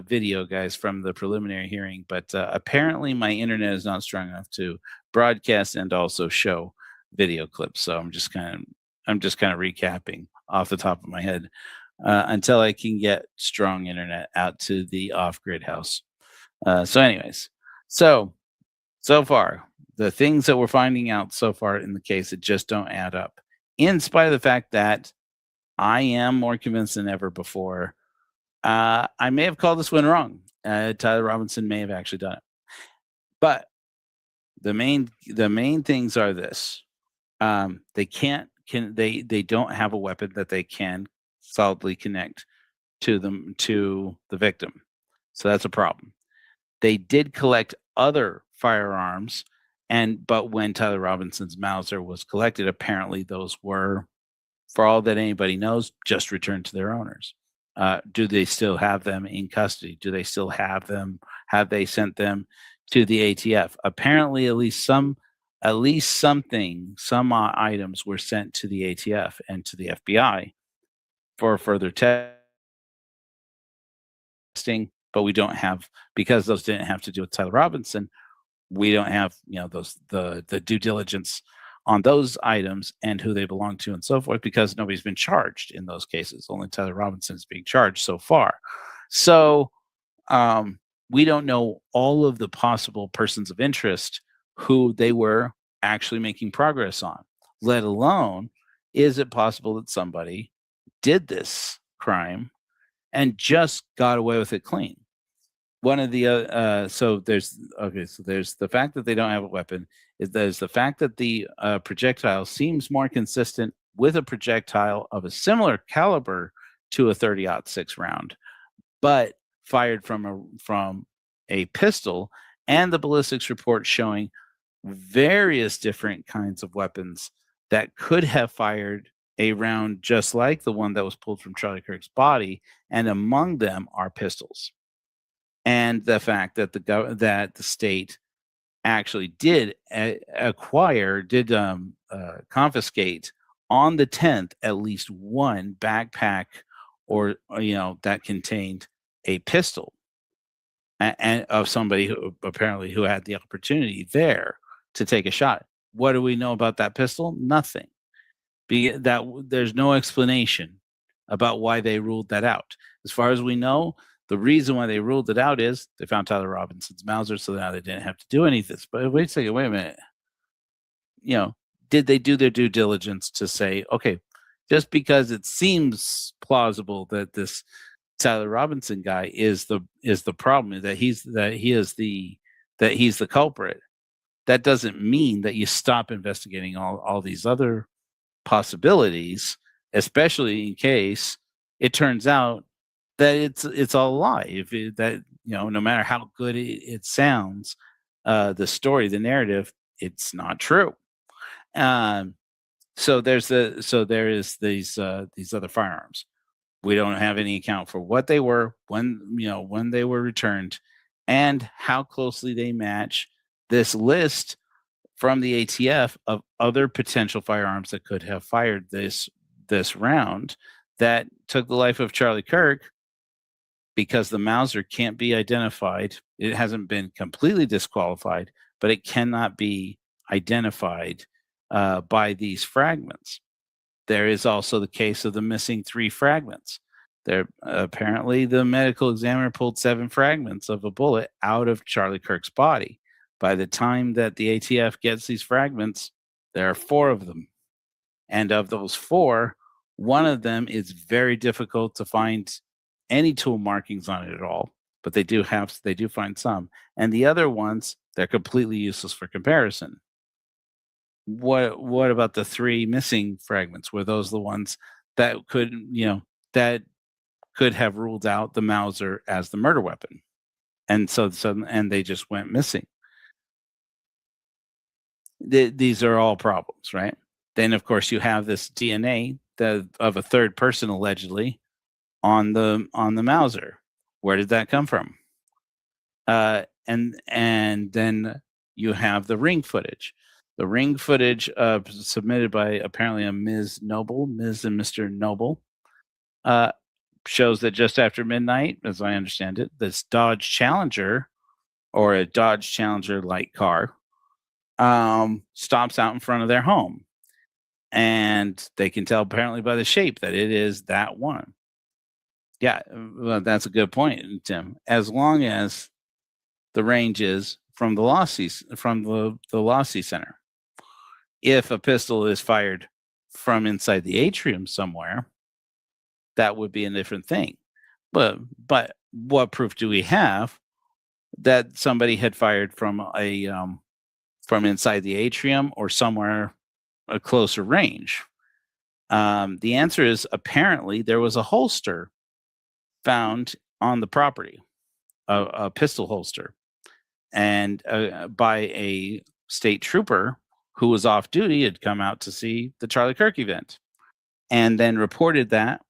video, guys, from the preliminary hearing, but apparently my internet is not strong enough to broadcast and also show video clips. So I'm just kind of recapping off the top of my head until I can get strong internet out to the off-grid house. Anyways, so far the things that we're finding out so far in the case, it just don't add up. In spite of the fact that I am more convinced than ever before. I may have called this one wrong. Tyler Robinson may have actually done it, but the main things are this: they don't have a weapon that they can solidly connect to the victim, so that's a problem. They did collect other firearms, but when Tyler Robinson's Mauser was collected, apparently those were, for all that anybody knows, just returned to their owners. Do they still have them in custody? Do they still have them? Have they sent them to the ATF? Apparently, at least some items were sent to the ATF and to the FBI for further testing. But we don't have, because those didn't have to do with Tyler Robinson. We don't have, the due diligence on those items and who they belong to and so forth, because nobody's been charged in those cases. Only Tyler Robinson is being charged so far. So we don't know all of the possible persons of interest who they were actually making progress on, let alone, is it possible that somebody did this crime and just got away with it clean? One of the so there's the fact that they don't have a weapon. There's the fact that the projectile seems more consistent with a projectile of a similar caliber to a 30-06 round, but fired from a pistol, and the ballistics report showing various different kinds of weapons that could have fired a round just like the one that was pulled from Charlie Kirk's body, and among them are pistols. And the fact that the state actually did confiscate on the 10th at least one backpack or that contained a pistol, and of somebody who apparently had the opportunity there to take a shot. What do we know about that pistol? Nothing. There's no explanation about why they ruled that out. As far as we know, the reason why they ruled it out is they found Tyler Robinson's Mauser, so now they didn't have to do any of this. But wait a minute. Did they do their due diligence to say, okay, just because it seems plausible that this Tyler Robinson guy is the problem, that he's the culprit, that doesn't mean that you stop investigating all these other possibilities, especially in case it turns out that it's all a lie. No matter how good it sounds, the story, the narrative, it's not true. So there is these other firearms. We don't have any account for what they were, when they were returned, and how closely they match this list from the ATF of other potential firearms that could have fired this round that took the life of Charlie Kirk. Because the Mauser can't be identified, it hasn't been completely disqualified, but it cannot be identified by these fragments. There is also the case of the missing 3 fragments. Apparently, the medical examiner pulled 7 fragments of a bullet out of Charlie Kirk's body. By the time that the ATF gets these fragments, there are 4 of them. And of those 4, one of them is very difficult to find any tool markings on it at all, but they do find some. And the other ones, they're completely useless for comparison. What about the 3 missing fragments? Were those the ones that could have ruled out the Mauser as the murder weapon? And so they just went missing. These are all problems, right? Then of course you have this DNA of a third person allegedly on the Mauser. Where did that come from? And then you have the ring footage. The ring footage submitted by apparently a Ms. and Mr. Noble shows that just after midnight, as I understand it, this Dodge Challenger or a Dodge Challenger light car stops out in front of their home. And they can tell apparently by the shape that it is that one. Yeah, well, that's a good point, Tim. As long as the range is from the Lossy Center. If a pistol is fired from inside the atrium somewhere, that would be a different thing. But what proof do we have that somebody had fired from from inside the atrium or somewhere a closer range? The answer is apparently there was a holster found on the property, a pistol holster, and by a state trooper who was off duty, had come out to see the Charlie Kirk event, and then reported that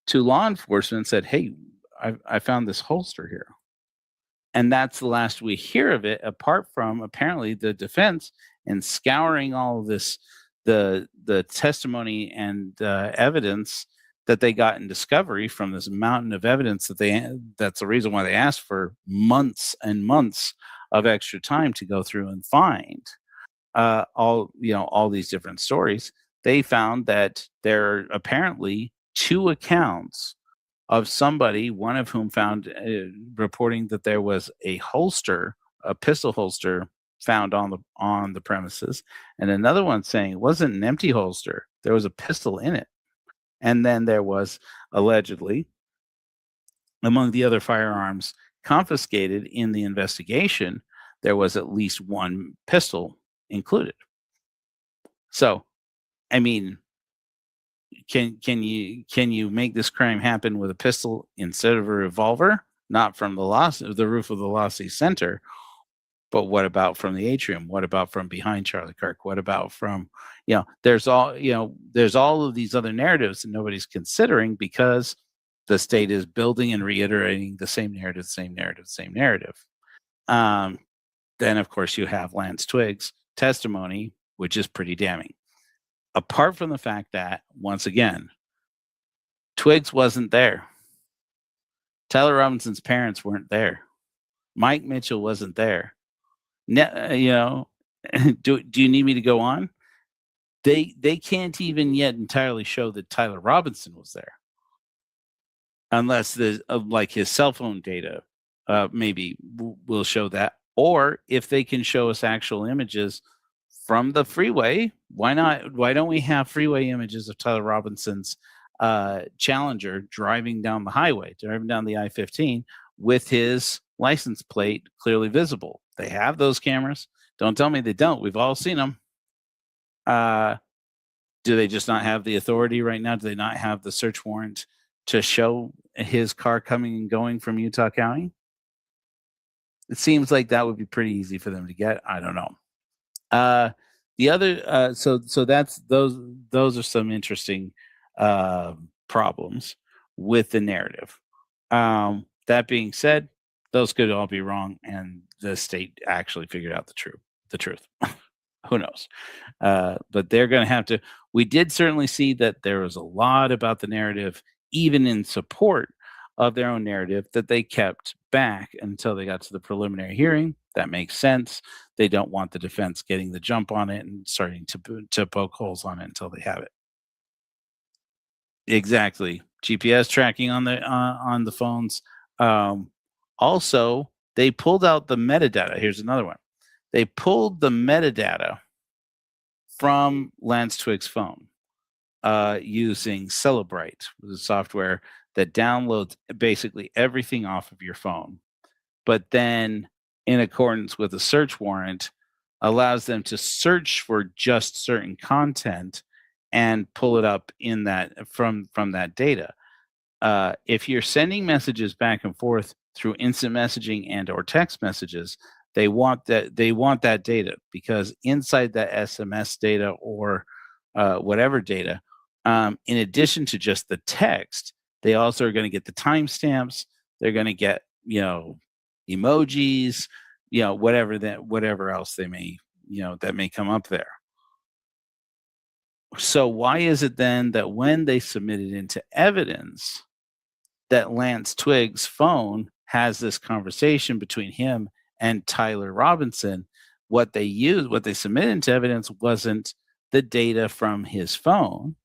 to law enforcement and said, "Hey, I found this holster here." And that's the last we hear of it, apart from apparently the defense and scouring all of this, the testimony and evidence that they got in discovery from this mountain of evidence that's the reason why they asked for months and months of extra time to go through and find all these different stories. They found that there are apparently 2 accounts of somebody, one of whom found reporting that there was a holster, a pistol holster found on the premises, and another one saying it wasn't an empty holster, there was a pistol in it. And then there was allegedly, among the other firearms confiscated in the investigation, there was at least 1 pistol included. So, I mean, can you make this crime happen with a pistol instead of a revolver? Not from the roof of the Lossy Center, but what about from the atrium? What about from behind Charlie Kirk? What about from, there's all of these other narratives that nobody's considering because the state is building and reiterating the same narrative. Then, of course, you have Lance Twiggs' testimony, which is pretty damning. Apart from the fact that, once again, Twiggs wasn't there. Tyler Robinson's parents weren't there. Mike Mitchell wasn't there. Do you need me to go on? They can't even yet entirely show that Tyler Robinson was there, unless there's like his cell phone data maybe will show that, or if they can show us actual images from the freeway. Why not? Why don't we have freeway images of Tyler Robinson's Challenger driving down the highway, driving down the I-15 with his license plate clearly visible? They have those cameras. Don't tell me they don't. We've all seen them. Do they just not have the authority right now? Do they not have the search warrant to show his car coming and going from Utah County? It seems like that would be pretty easy for them to get. I don't know. The other, so that's those are some interesting problems with the narrative. That being said, those could all be wrong, and the state actually figured out the truth. Who knows? But they're going to have to. We did certainly see that there was a lot about the narrative, even in support of their own narrative, that they kept back until they got to the preliminary hearing. That makes sense. They don't want the defense getting the jump on it and starting to poke holes on it until they have it. Exactly. GPS tracking on the phones. Also, they pulled out the metadata. Here's another one. They pulled the metadata from Lance Twiggs' phone using Cellebrite, the software that downloads basically everything off of your phone, but then, in accordance with a search warrant, allows them to search for just certain content and pull it up in that from that data. If you're sending messages back and forth through instant messaging and or text messages, they want that data, because inside that SMS data or whatever data, in addition to just the text, they also are going to get the timestamps. They're going to get emojis, whatever else they may that may come up there. So why is it then that when they submit it into evidence, that Lance Twiggs' phone has this conversation between him and Tyler Robinson. What they submitted into evidence wasn't the data from his phone.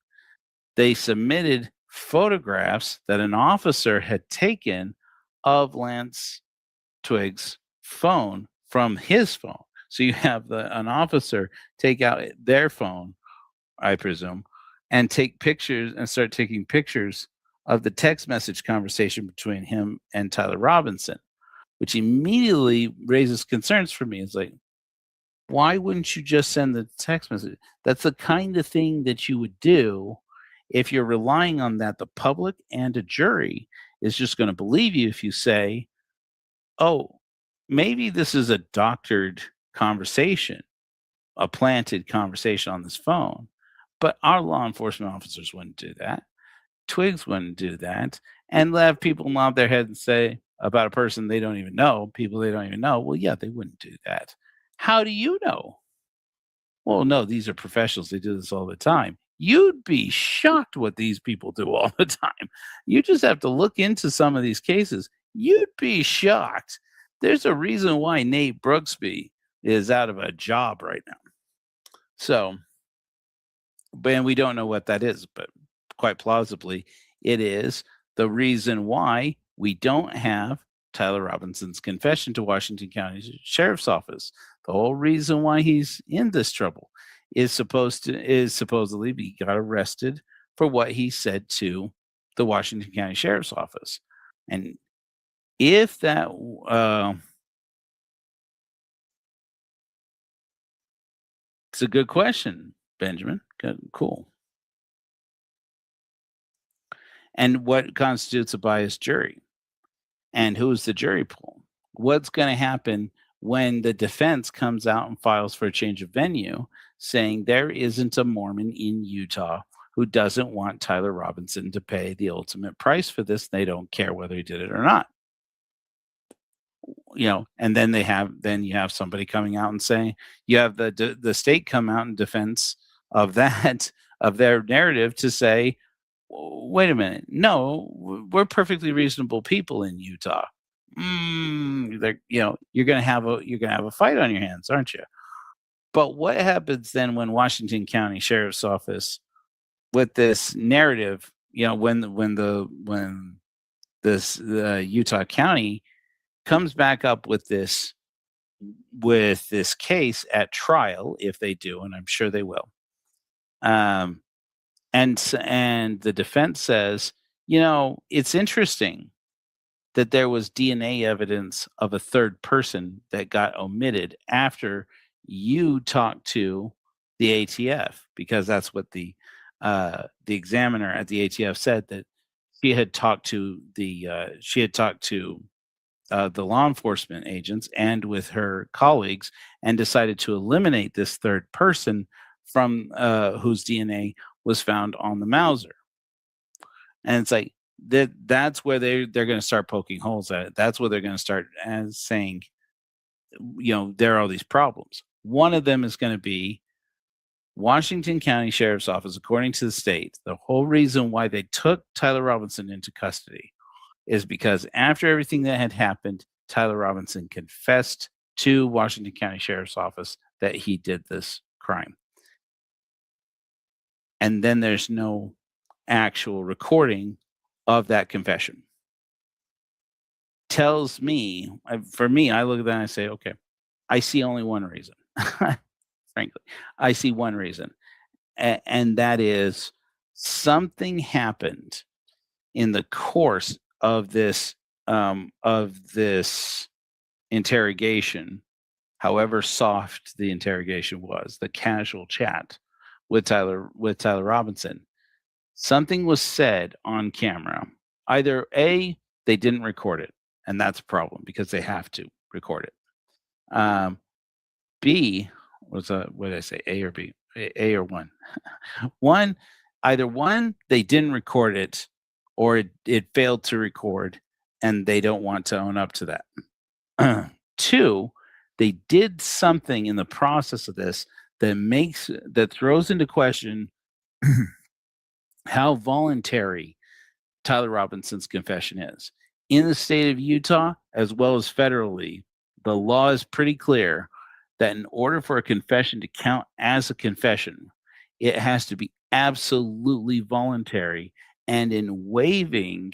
They submitted photographs that an officer had taken of Lance Twiggs' phone from his phone. So you have an officer take out their phone, I presume, and take pictures and start taking pictures of the text message conversation between him and Tyler Robinson, which immediately raises concerns for me. It's like, why wouldn't you just send the text message? That's the kind of thing that you would do if you're relying on that. The public and a jury is just going to believe you if you say, oh, maybe this is a doctored conversation, a planted conversation on this phone. But our law enforcement officers wouldn't do that. Twiggs wouldn't do that. And have people nod their head and say about a person they don't even know, people they don't even know, well, yeah, they wouldn't do that. How do you know? Well, no, these are professionals. They do this all the time. You'd be shocked what these people do all the time. You just have to look into some of these cases. You'd be shocked. There's a reason why Nate Brooksby is out of a job right now. So, and we don't know what that is, but quite plausibly, it is the reason why we don't have Tyler Robinson's confession to Washington County Sheriff's Office. The whole reason why he's in this trouble is supposedly he got arrested for what he said to the Washington County Sheriff's Office. And if that it's a good question, Benjamin. Good, cool. And what constitutes a biased jury? And who's the jury pool? What's going to happen when the defense comes out and files for a change of venue saying there isn't a Mormon in Utah who doesn't want Tyler Robinson to pay the ultimate price for this? They don't care whether he did it or not. You know, and then you have somebody coming out and saying, you have the state come out in defense of that, of their narrative, to say, wait a minute, no, we're perfectly reasonable people in Utah. You're gonna have a fight on your hands, aren't you? But what happens then when Washington County Sheriff's Office, with this narrative, when this Utah County comes back up with this case at trial, if they do, and I'm sure they will, and the defense says, it's interesting that there was DNA evidence of a third person that got omitted after you talked to the ATF, because that's what the examiner at the ATF said, that she had talked to the law enforcement agents and with her colleagues, and decided to eliminate this third person from whose DNA was found on the Mauser. And it's like that's where they're going to start poking holes at it. That's where they're going to start as saying, there are all these problems. One of them is going to be Washington County Sheriff's Office, according to the state. The whole reason why they took Tyler Robinson into custody is because after everything that had happened, Tyler Robinson confessed to Washington County Sheriff's Office that he did this crime. And then there's no actual recording of that confession. Tells me, for me, I look at that and I say, okay, I see only one reason. Frankly, I see one reason. And that is something happened in the course of this interrogation, however soft the interrogation was, the casual chat with Tyler Robinson. Something was said on camera. Either A, they didn't record it, and that's a problem because they have to record it. B, what did I say? A or B? A or one? Either one, they didn't record it, or it failed to record, and they don't want to own up to that. Two, they did something in the process of this that throws into question how voluntary Tyler Robinson's confession is. In the state of Utah, as well as federally, the law is pretty clear that in order for a confession to count as a confession, it has to be absolutely voluntary. And in waiving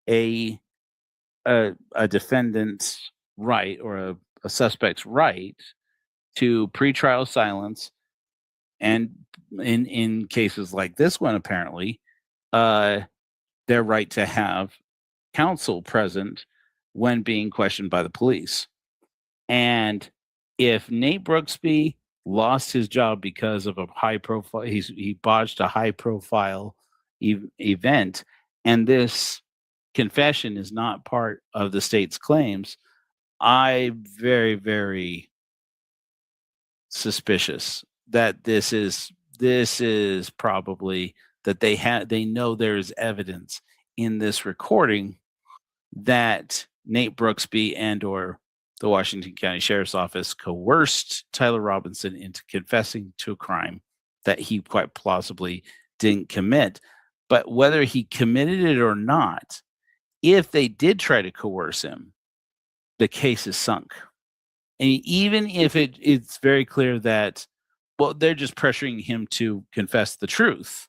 a defendant's right or a suspect's right to pretrial silence, and in cases like this one, apparently, their right to have counsel present when being questioned by the police. And if Nate Brooksby lost his job because of a high profile, he botched a high profile event, and this confession is not part of the state's claims, I'm very, very suspicious that this is probably that they know there is evidence in this recording that Nate Brooksby and or the Washington County Sheriff's Office coerced Tyler Robinson into confessing to a crime that he quite plausibly didn't commit. But whether he committed it or not, if they did try to coerce him, the case is sunk. And even if it's very clear that, well, they're just pressuring him to confess the truth.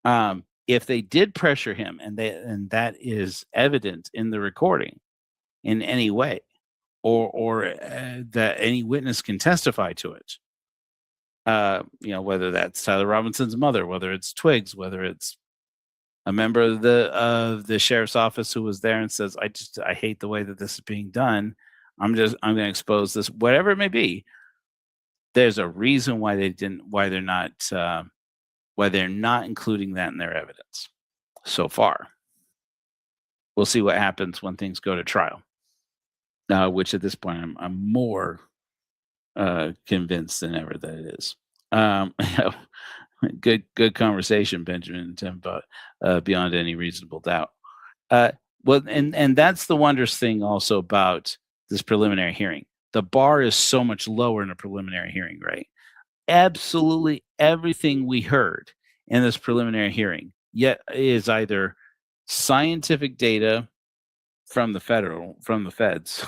If they did pressure him, and that is evident in the recording in any way, or that any witness can testify to it, whether that's Tyler Robinson's mother, whether it's Twigs, whether it's a member of the sheriff's office who was there and says, I hate the way that this is being done. I'm going to expose this, whatever it may be. There's a reason why they're not including that in their evidence so far. We'll see what happens when things go to trial. Which at this point I'm more convinced than ever that it is. Good conversation, Benjamin and Tim, but beyond any reasonable doubt. Well, and that's the wondrous thing also about this preliminary hearing. The bar is so much lower in a preliminary hearing, right? Absolutely everything we heard in this preliminary hearing yet is either scientific data from the feds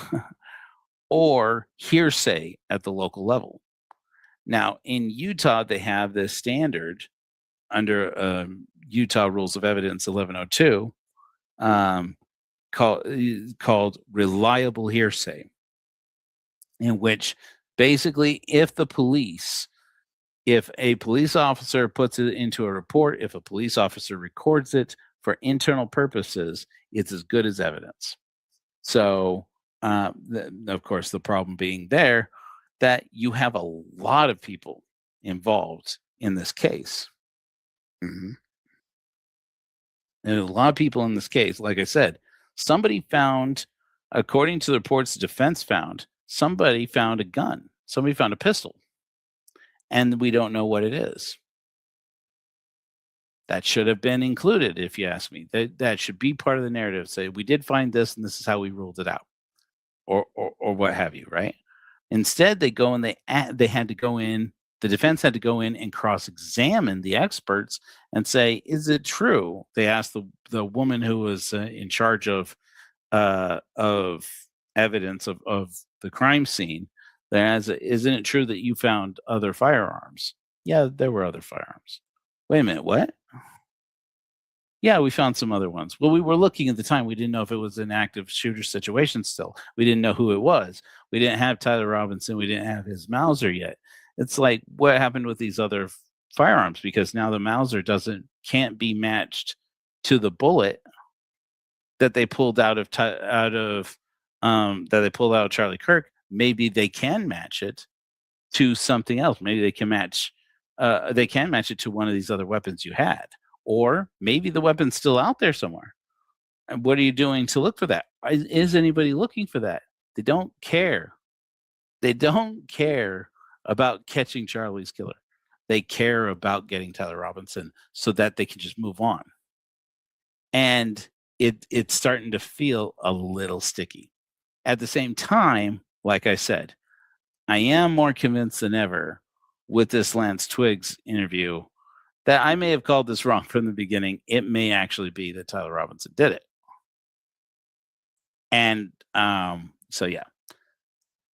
or hearsay at the local level. Now, in Utah, they have this standard under Utah Rules of Evidence 1102 called reliable hearsay, in which basically if a police officer puts it into a report, if a police officer records it for internal purposes, it's as good as evidence. So, of course, the problem being there that you have a lot of people involved in this case. Mm-hmm. And a lot of people in this case, like I said, somebody found, according to the reports the defense found, somebody found a gun. Somebody found a pistol. And we don't know what it is. That should have been included, if you ask me. That should be part of the narrative. Say, we did find this, and this is how we ruled it out. Or what have you, right? Instead, they go and they had to go in, the defense had to go in and cross-examine the experts and say, is it true? They asked the woman who was in charge of evidence of the crime scene, isn't it true that you found other firearms? Yeah, there were other firearms. Wait a minute, what? Yeah, we found some other ones. Well, we were looking at the time. We didn't know if it was an active shooter situation still. We didn't know who it was. We didn't have Tyler Robinson. We didn't have his Mauser yet. It's like, what happened with these other firearms? Because now the Mauser can't be matched to the bullet that they pulled out of Charlie Kirk. Maybe they can match it to something else. Maybe they can match it to one of these other weapons you had. Or maybe the weapon's still out there somewhere. And what are you doing to look for that? Is anybody looking for that? They don't care. They don't care about catching Charlie's killer. They care about getting Tyler Robinson so that they can just move on. And it's starting to feel a little sticky. At the same time, like I said, I am more convinced than ever with this Lance Twiggs interview that I may have called this wrong from the beginning. It may actually be that Tyler Robinson did it. And so yeah.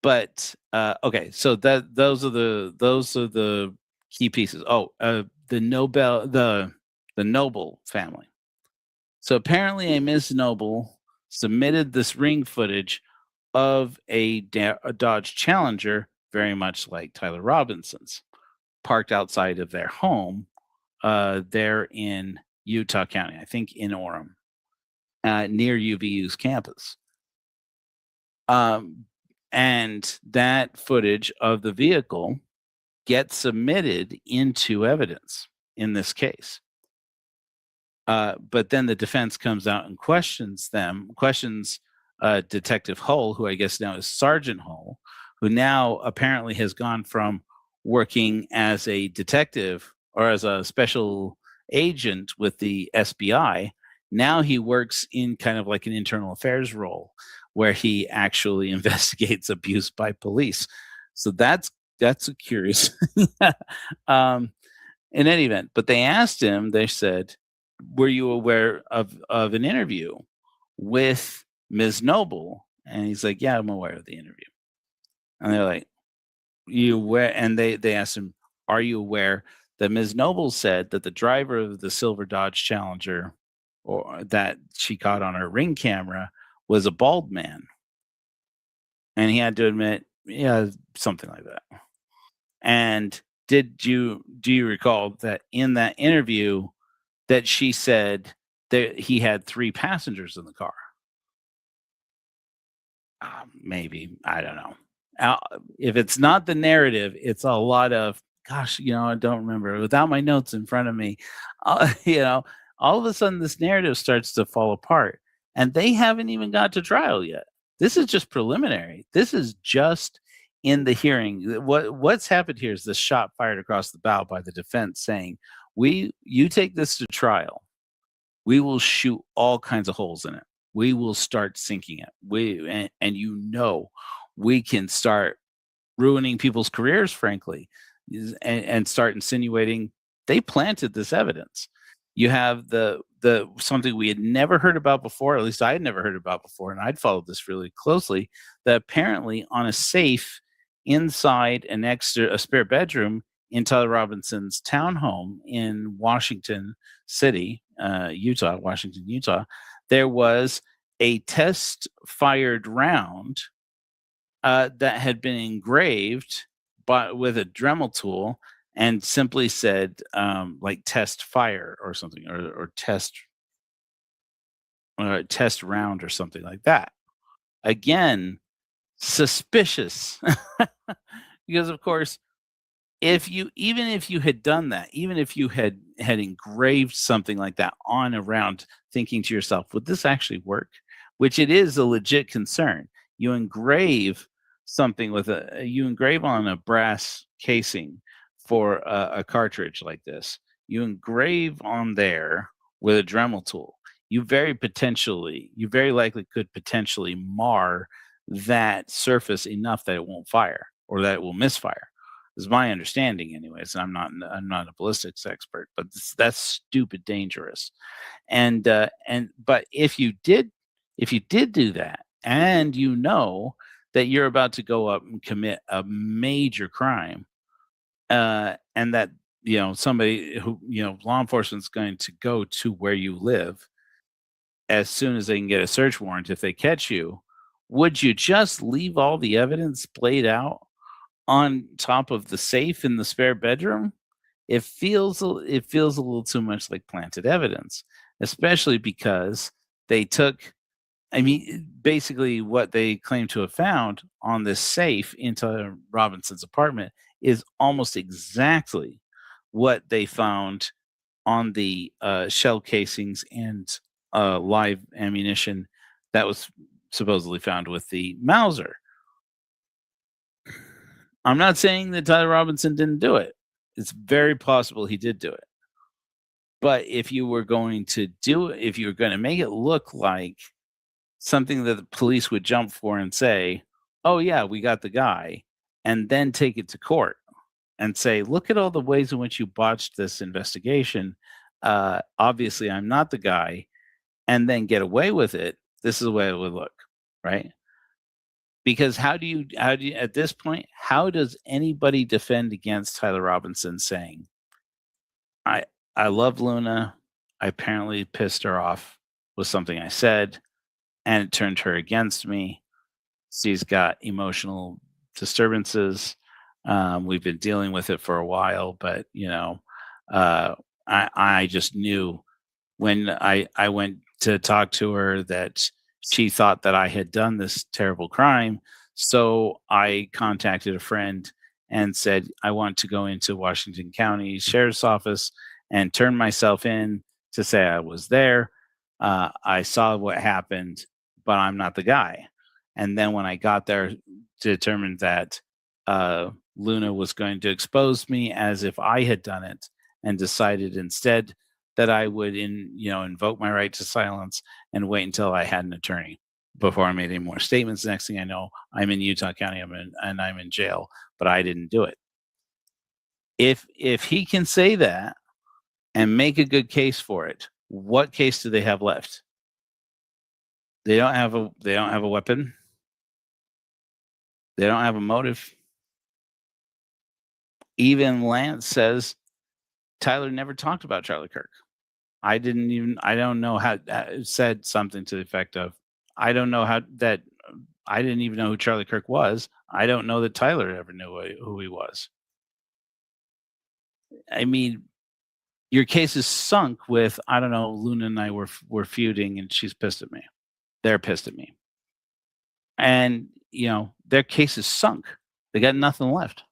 But okay, so those are the key pieces. Oh, the Noble family. So apparently, a Ms. Noble submitted this ring footage of a Dodge Challenger, very much like Tyler Robinson's, parked outside of their home there in Utah County, I think in Orem, near UVU's campus. And that footage of the vehicle gets submitted into evidence in this case. But then the defense comes out and questions Detective Hull, who I guess now is Sergeant Hull, who now apparently has gone from working as a detective or as a special agent with the SBI. Now he works in kind of like an internal affairs role where he actually investigates abuse by police. So that's a curious. In any event, but they asked him, they said, were you aware of an interview with Ms. Noble? And he's like, yeah, I'm aware of the interview. And they're like, you aware? And they asked him, are you aware that Ms. Noble said that the driver of the silver Dodge Challenger, or that she caught on her Ring camera, was a bald man? And he had to admit, yeah, something like that. And do you recall that in that interview that she said that he had 3 passengers in the car? Maybe, I don't know. If it's not the narrative, it's a lot of, gosh, I don't remember. Without my notes in front of me, all of a sudden this narrative starts to fall apart, and they haven't even got to trial yet. This is just preliminary. This is just in the hearing. What's happened here is this shot fired across the bow by the defense saying, you take this to trial, we will shoot all kinds of holes in it. We will start sinking it. And we can start ruining people's careers, frankly, and start insinuating they planted this evidence. You have the something we had never heard about before, at least I had never heard about before, and I'd followed this really closely, that apparently on a safe inside a spare bedroom in Tyler Robinson's townhome in Washington City, Washington, Utah, there was a test-fired round that had been engraved with a Dremel tool and simply said like test fire or something, or test round or something like that. Again, suspicious. Because of course, even if you had done that, even if you had engraved something like that on a round, thinking to yourself, would this actually work? Which it is a legit concern. You engrave something you engrave on a brass casing for a cartridge like this. You engrave on there with a Dremel tool. You very likely could potentially mar that surface enough that it won't fire, or that it will misfire. Is my understanding, anyways. I'm not a ballistics expert, but that's stupid dangerous. But if you did do that, and that you're about to go up and commit a major crime, and that somebody who law enforcement's going to go to where you live as soon as they can get a search warrant if they catch you, would you just leave all the evidence splayed out on top of the safe in the spare bedroom? It feels a little too much like planted evidence, especially because they took, basically what they claim to have found on this safe into Robinson's apartment is almost exactly what they found on the shell casings and live ammunition that was supposedly found with the Mauser. I'm not saying that Tyler Robinson didn't do it. It's very possible he did do it. But if you were going to make it look like something that the police would jump for and say, oh yeah, we got the guy, and then take it to court, and say, look at all the ways in which you botched this investigation. Obviously, I'm not the guy, and then get away with it. This is the way it would look, right? Because how do you at this point, how does anybody defend against Tyler Robinson saying, I love Luna. I apparently pissed her off with something I said, and it turned her against me. She's got emotional disturbances. We've been dealing with it for a while, but I just knew when I went to talk to her that she thought that I had done this terrible crime. So I contacted a friend and said, I want to go into Washington County Sheriff's Office and turn myself in to say I was there. I saw what happened, but I'm not the guy. And then when I got there, determined that Luna was going to expose me as if I had done it, and decided instead that I would invoke my right to silence and wait until I had an attorney before I made any more statements. The next thing I know, I'm in Utah County, and I'm in jail, but I didn't do it. If he can say that and make a good case for it, what case do they have left? They don't have a weapon. They don't have a motive. Even Lance says Tyler never talked about Charlie Kirk. I don't know how, said something to the effect of, I don't know how that, I didn't even know who Charlie Kirk was. I don't know that Tyler ever knew who he was. I mean, your case is sunk with, I don't know, Luna and I were feuding and she's pissed at me. They're pissed at me. And, their case is sunk. They got nothing left.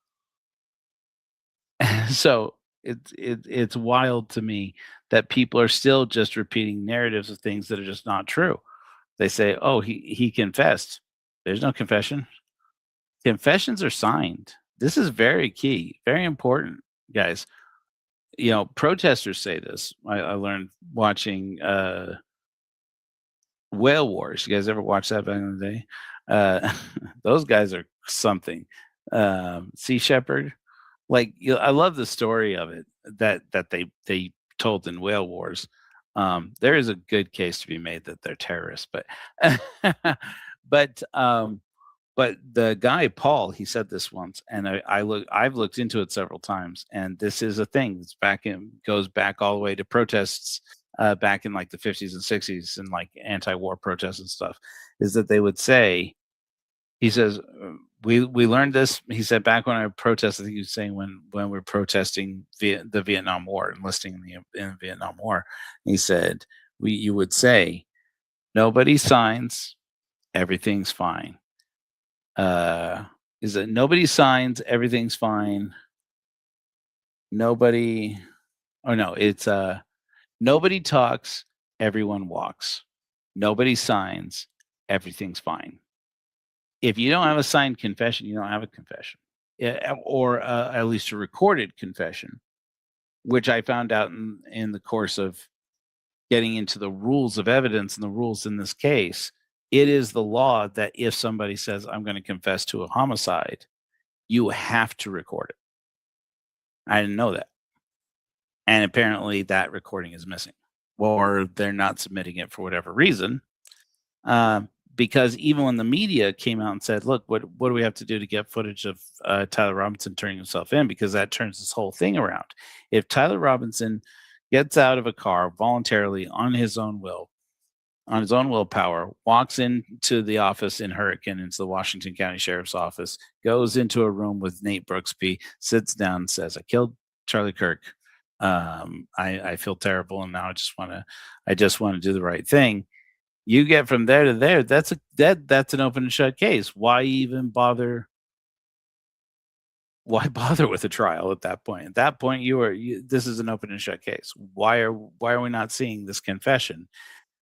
So it's wild to me that people are still just repeating narratives of things that are just not true. They say, oh, he confessed. There's no confession. Confessions are signed. This is very key, very important, guys. Protesters say this. I learned watching Whale Wars. You guys ever watch that back in the day? Those guys are something. Sea Shepherd. I love the story of it that they told in Whale Wars. There is a good case to be made that they're terrorists, but but the guy Paul, he said this once, and I've looked into it several times, and this is a thing. It's goes back all the way to protests back in like the 50s and 60s, and like anti-war protests and stuff. Is that they would say, he says, we learned this. He said back when I protested, I think he was saying when we're protesting the Vietnam War, enlisting in the Vietnam War. He said you would say, nobody signs, everything's fine. Is that nobody signs, everything's fine. Nobody talks, everyone walks. Nobody signs, everything's fine. If you don't have a signed confession, you don't have a confession, or at least a recorded confession, which I found out in the course of getting into the rules of evidence and the rules in this case. It is the law that if somebody says, I'm going to confess to a homicide, you have to record it. I didn't know that. And apparently that recording is missing, or they're not submitting it for whatever reason. Because even when the media came out and said, look, what do we have to do to get footage of Tyler Robinson turning himself in? Because that turns this whole thing around. If Tyler Robinson gets out of a car voluntarily on his own willpower, walks into the office in Hurricane, into the Washington County Sheriff's Office, goes into a room with Nate Brooksby, sits down and says, I killed Charlie Kirk. I feel terrible, and now I just want to do the right thing. You get from there to there. That's an open and shut case. Why even bother? Why bother with a trial at that point? At that point, this is an open and shut case. Why are we not seeing this confession?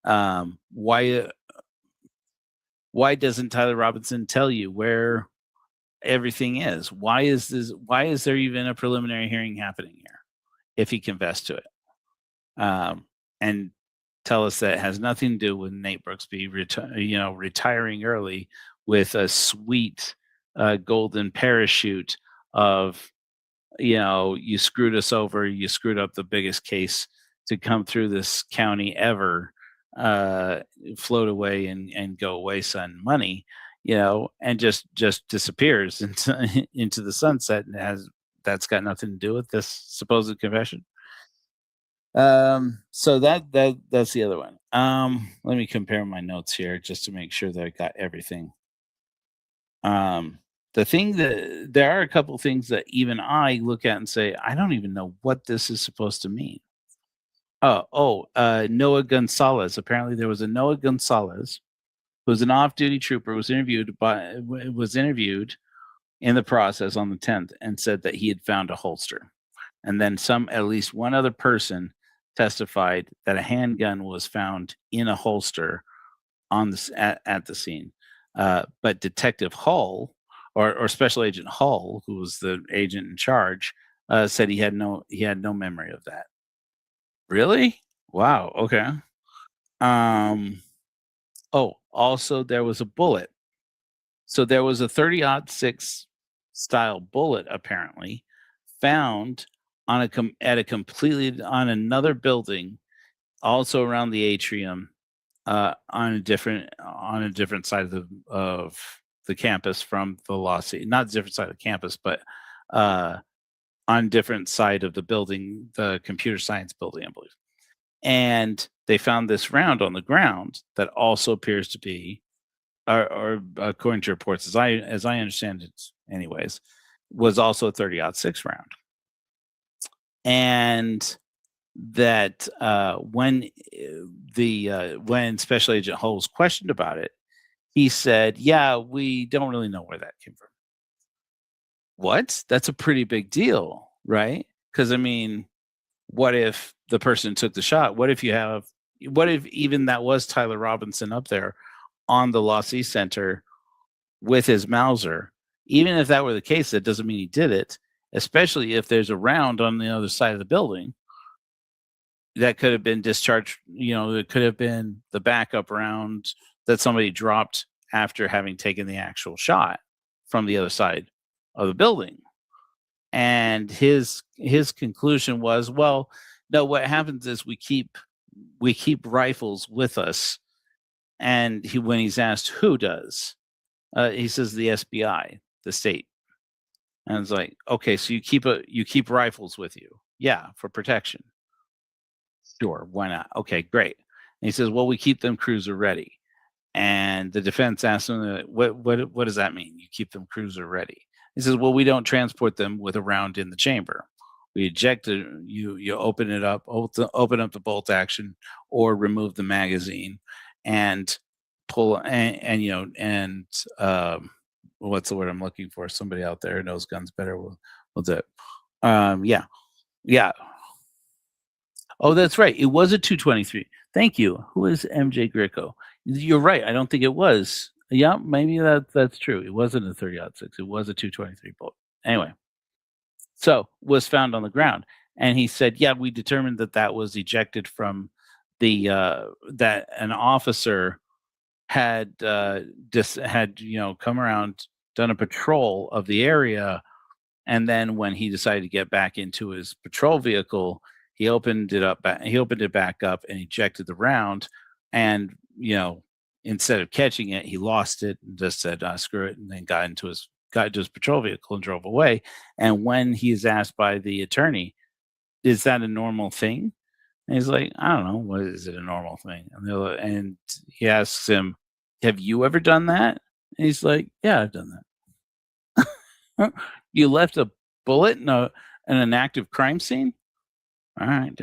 Why doesn't Tyler Robinson tell you where everything is? Why is there even a preliminary hearing happening here if he confessed to it? And tell us that it has nothing to do with Nate Brooksby retiring early with a sweet golden parachute of you screwed us over. You screwed up the biggest case to come through this county ever. Uh, Float away and go away, son. Money, and just disappears into into the sunset, and that's got nothing to do with this supposed confession. So that's the other one. Let me compare my notes here just to make sure that I got everything. The thing that there are a couple things that even I look at and say, I don't even know what this is supposed to mean. Noah Gonzalez. Apparently, there was a Noah Gonzalez who was an off-duty trooper. Was interviewed in the process on the 10th and said that he had found a holster, and then at least one other person testified that a handgun was found in a holster on this at the scene. But Detective Hull or Special Agent Hull, who was the agent in charge, said he had no memory of that. Really? Wow. Okay. Also there was a bullet. So there was a 30-06 style bullet apparently found on another building, also around the atrium, on a different side of the campus from the law scene. Not different side of the campus, but on different side of the building, the computer science building, I believe. And they found this round on the ground that also appears to be, or according to reports, as I understand it, anyways, was also a 30-06 round. And that when Special Agent Hull was questioned about it, he said, "Yeah, we don't really know where that came from." What? That's a pretty big deal, right? Because I mean, what if the person took the shot? What if even that was Tyler Robinson up there on the Lossy Center with his Mauser? Even if that were the case, that doesn't mean he did it, especially if there's a round on the other side of the building that could have been discharged. It could have been the backup round that somebody dropped after having taken the actual shot from the other side of the building. And his conclusion was, well, no, what happens is we keep rifles with us. And when he's asked who does, he says the SBI, the state. And it's like, okay, so you keep rifles with you. Yeah, for protection. Sure, why not? Okay, great. And he says, well, we keep them cruiser ready. And the defense asks him, what does that mean? You keep them cruiser ready? He says, well, we don't transport them with a round in the chamber. We eject it. You open it up, open up the bolt action, or remove the magazine, and pull and what's the word I'm looking for? Somebody out there who knows guns better will do it. Yeah. Oh, that's right. It was a 223. Thank you. Who is MJ Greco? You're right. I don't think it was. Yeah, maybe that's true. It wasn't a 30-06. It was a 223 bullet. Anyway, so was found on the ground, and he said, "Yeah, we determined that was ejected from the that an officer had come around, done a patrol of the area, and then when he decided to get back into his patrol vehicle, he opened it back up and ejected the round, and instead of catching it, he lost it and just said, screw it, and then got into his patrol vehicle and drove away. And when he is asked by the attorney, is that a normal thing? And he's like, I don't know. What is it a normal thing? And he asks him, have you ever done that? And he's like, yeah, I've done that. You left a bullet in an active crime scene? All right.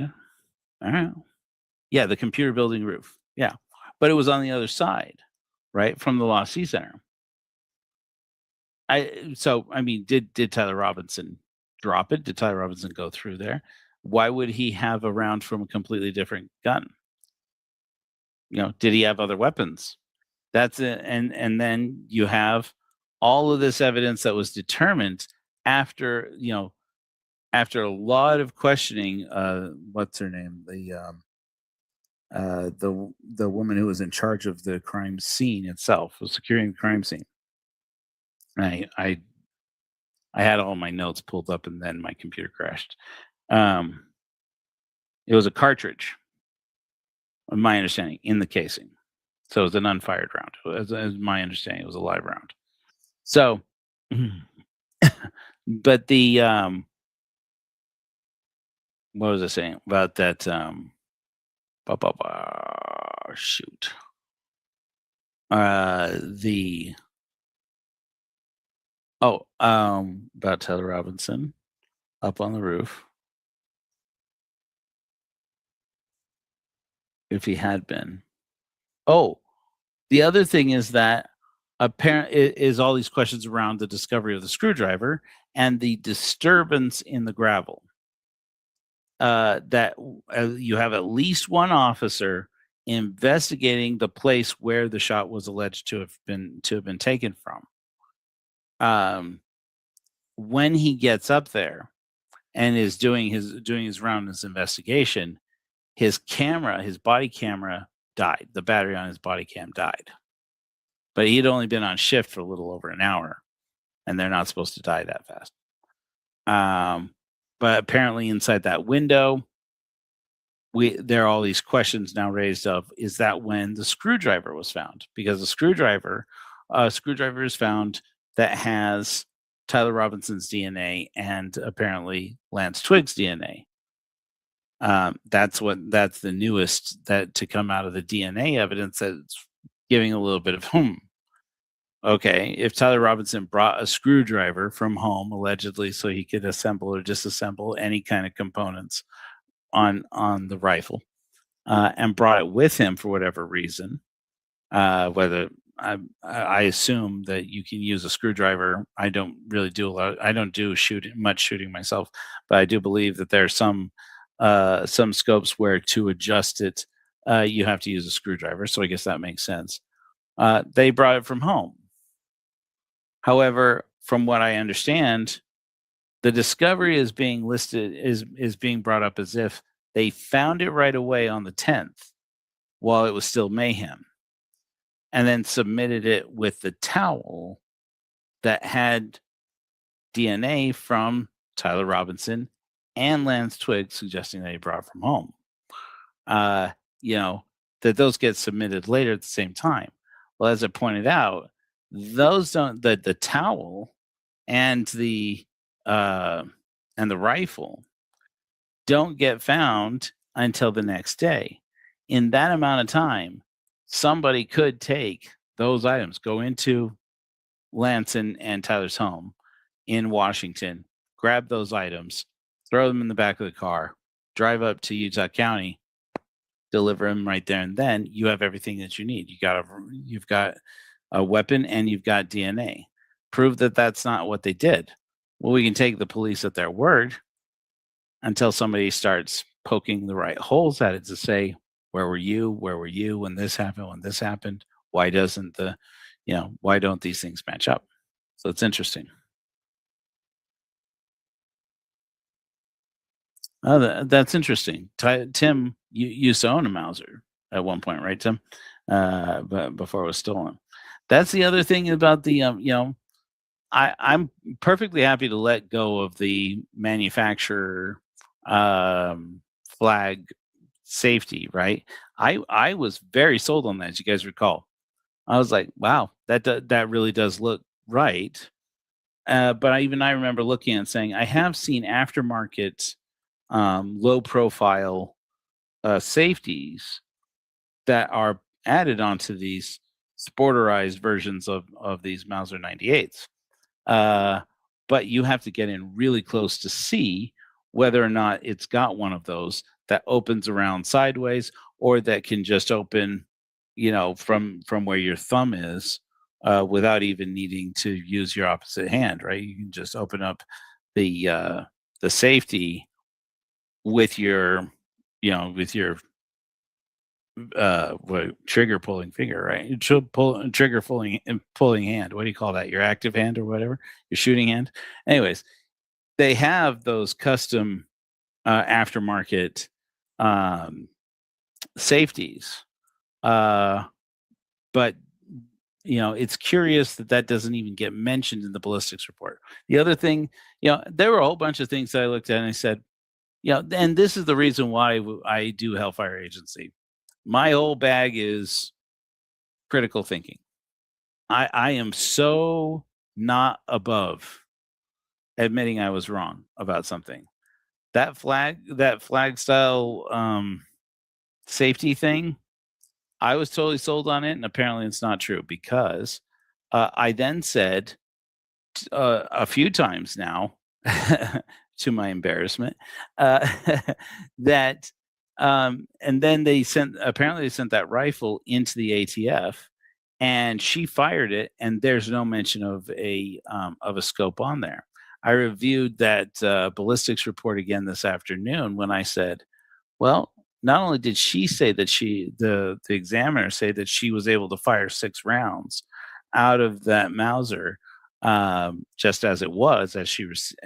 Yeah, the computer building roof. Yeah. But it was on the other side, right? From the Lossy Center. Did Tyler Robinson drop it? Did Tyler Robinson go through there? Why would he have a round from a completely different gun? Did he have other weapons? That's it. And then you have all of this evidence that was determined after a lot of questioning. What's her name? The woman who was in charge of the crime scene itself, was securing the crime scene. I had all my notes pulled up, and then my computer crashed. It was a cartridge, in my understanding, in the casing. So it was an unfired round. As my understanding, it was a live round. So, but the what was I saying about that? Shoot. The about Taylor Robinson up on the roof. If he had been. Oh, the other thing is that apparent is all these questions around the discovery of the screwdriver and the disturbance in the gravel. That you have at least one officer investigating the place where the shot was alleged to have been taken from. When he gets up there and is doing his round in his investigation, his body camera died. The battery on his body cam died. But he had only been on shift for a little over an hour, and they're not supposed to die that fast. But apparently inside that window, there are all these questions now raised of, is that when the screwdriver was found? Because the screwdriver is found that has Tyler Robinson's DNA and apparently Lance Twig's DNA. That's the newest that to come out of the DNA evidence that's giving a little bit of okay, if Tyler Robinson brought a screwdriver from home allegedly so he could assemble or disassemble any kind of components on the rifle, and brought it with him for whatever reason, whether I assume that you can use a screwdriver. I don't really do I don't do much shooting myself, but I do believe that there are some scopes where to adjust it, you have to use a screwdriver. So I guess that makes sense. They brought it from home. However, from what I understand, the discovery is being listed is being brought up as if they found it right away on the 10th while it was still mayhem, and then submitted it with the towel that had DNA from Tyler Robinson and Lance Twig, suggesting that he brought it from home. That those get submitted later at the same time. Well, as I pointed out, those don't the towel and the rifle don't get found until the next day. In that amount of time, somebody could take those items, go into Lance and Tyler's home in Washington, grab those items, throw them in the back of the car, drive up to Utah County, deliver them right there and then. You have everything that you need. You've got a weapon and you've got DNA. Prove that that's not what they did. Well, we can take the police at their word until somebody starts poking the right holes at it to say, where were you when this happened? Why don't these things match up? So it's interesting. Oh, that's interesting. Tim, you used to own a Mauser at one point, right, Tim? But before it was stolen. That's the other thing about the I'm perfectly happy to let go of the manufacturer flag safety, right? I was very sold on that, as you guys recall. I was like, wow, that really does look right. But I remember looking and saying, I have seen aftermarket low profile safeties that are added onto these sporterized versions of these Mauser 98s. But you have to get in really close to see whether or not it's got one of those that opens around sideways or that can just open, from where your thumb is, without even needing to use your opposite hand, right? You can just open up the safety with your trigger pulling finger, right? You should trigger pulling hand. What do you call that? Your active hand or whatever, your shooting hand. Anyways, they have those custom aftermarket safeties, but it's curious that doesn't even get mentioned in the ballistics report. The other thing, there were a whole bunch of things that I looked at and I said, and this is the reason why I do Hellfire Agency. My whole bag is critical thinking. I am so not above admitting I was wrong about something. That flag style safety thing, I was totally sold on it, and apparently it's not true, because I then said a few times now, to my embarrassment, that and then they sent that rifle into the ATF, and she fired it, and there's no mention of a scope on there. I reviewed that ballistics report again this afternoon when I said, well, not only did she say that the examiner say that she was able to fire 6 rounds out of that Mauser, just as it was,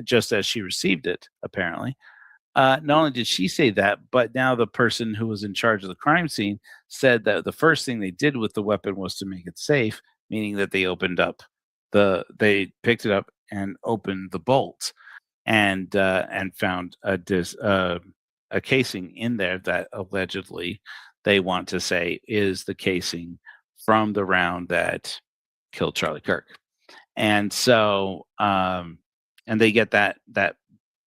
just as she received it, apparently. Not only did she say that, but now the person who was in charge of the crime scene said that the first thing they did with the weapon was to make it safe, meaning that they they picked it up and opened the bolts, and found a casing in there that allegedly they want to say is the casing from the round that killed Charlie Kirk. And so, and they get that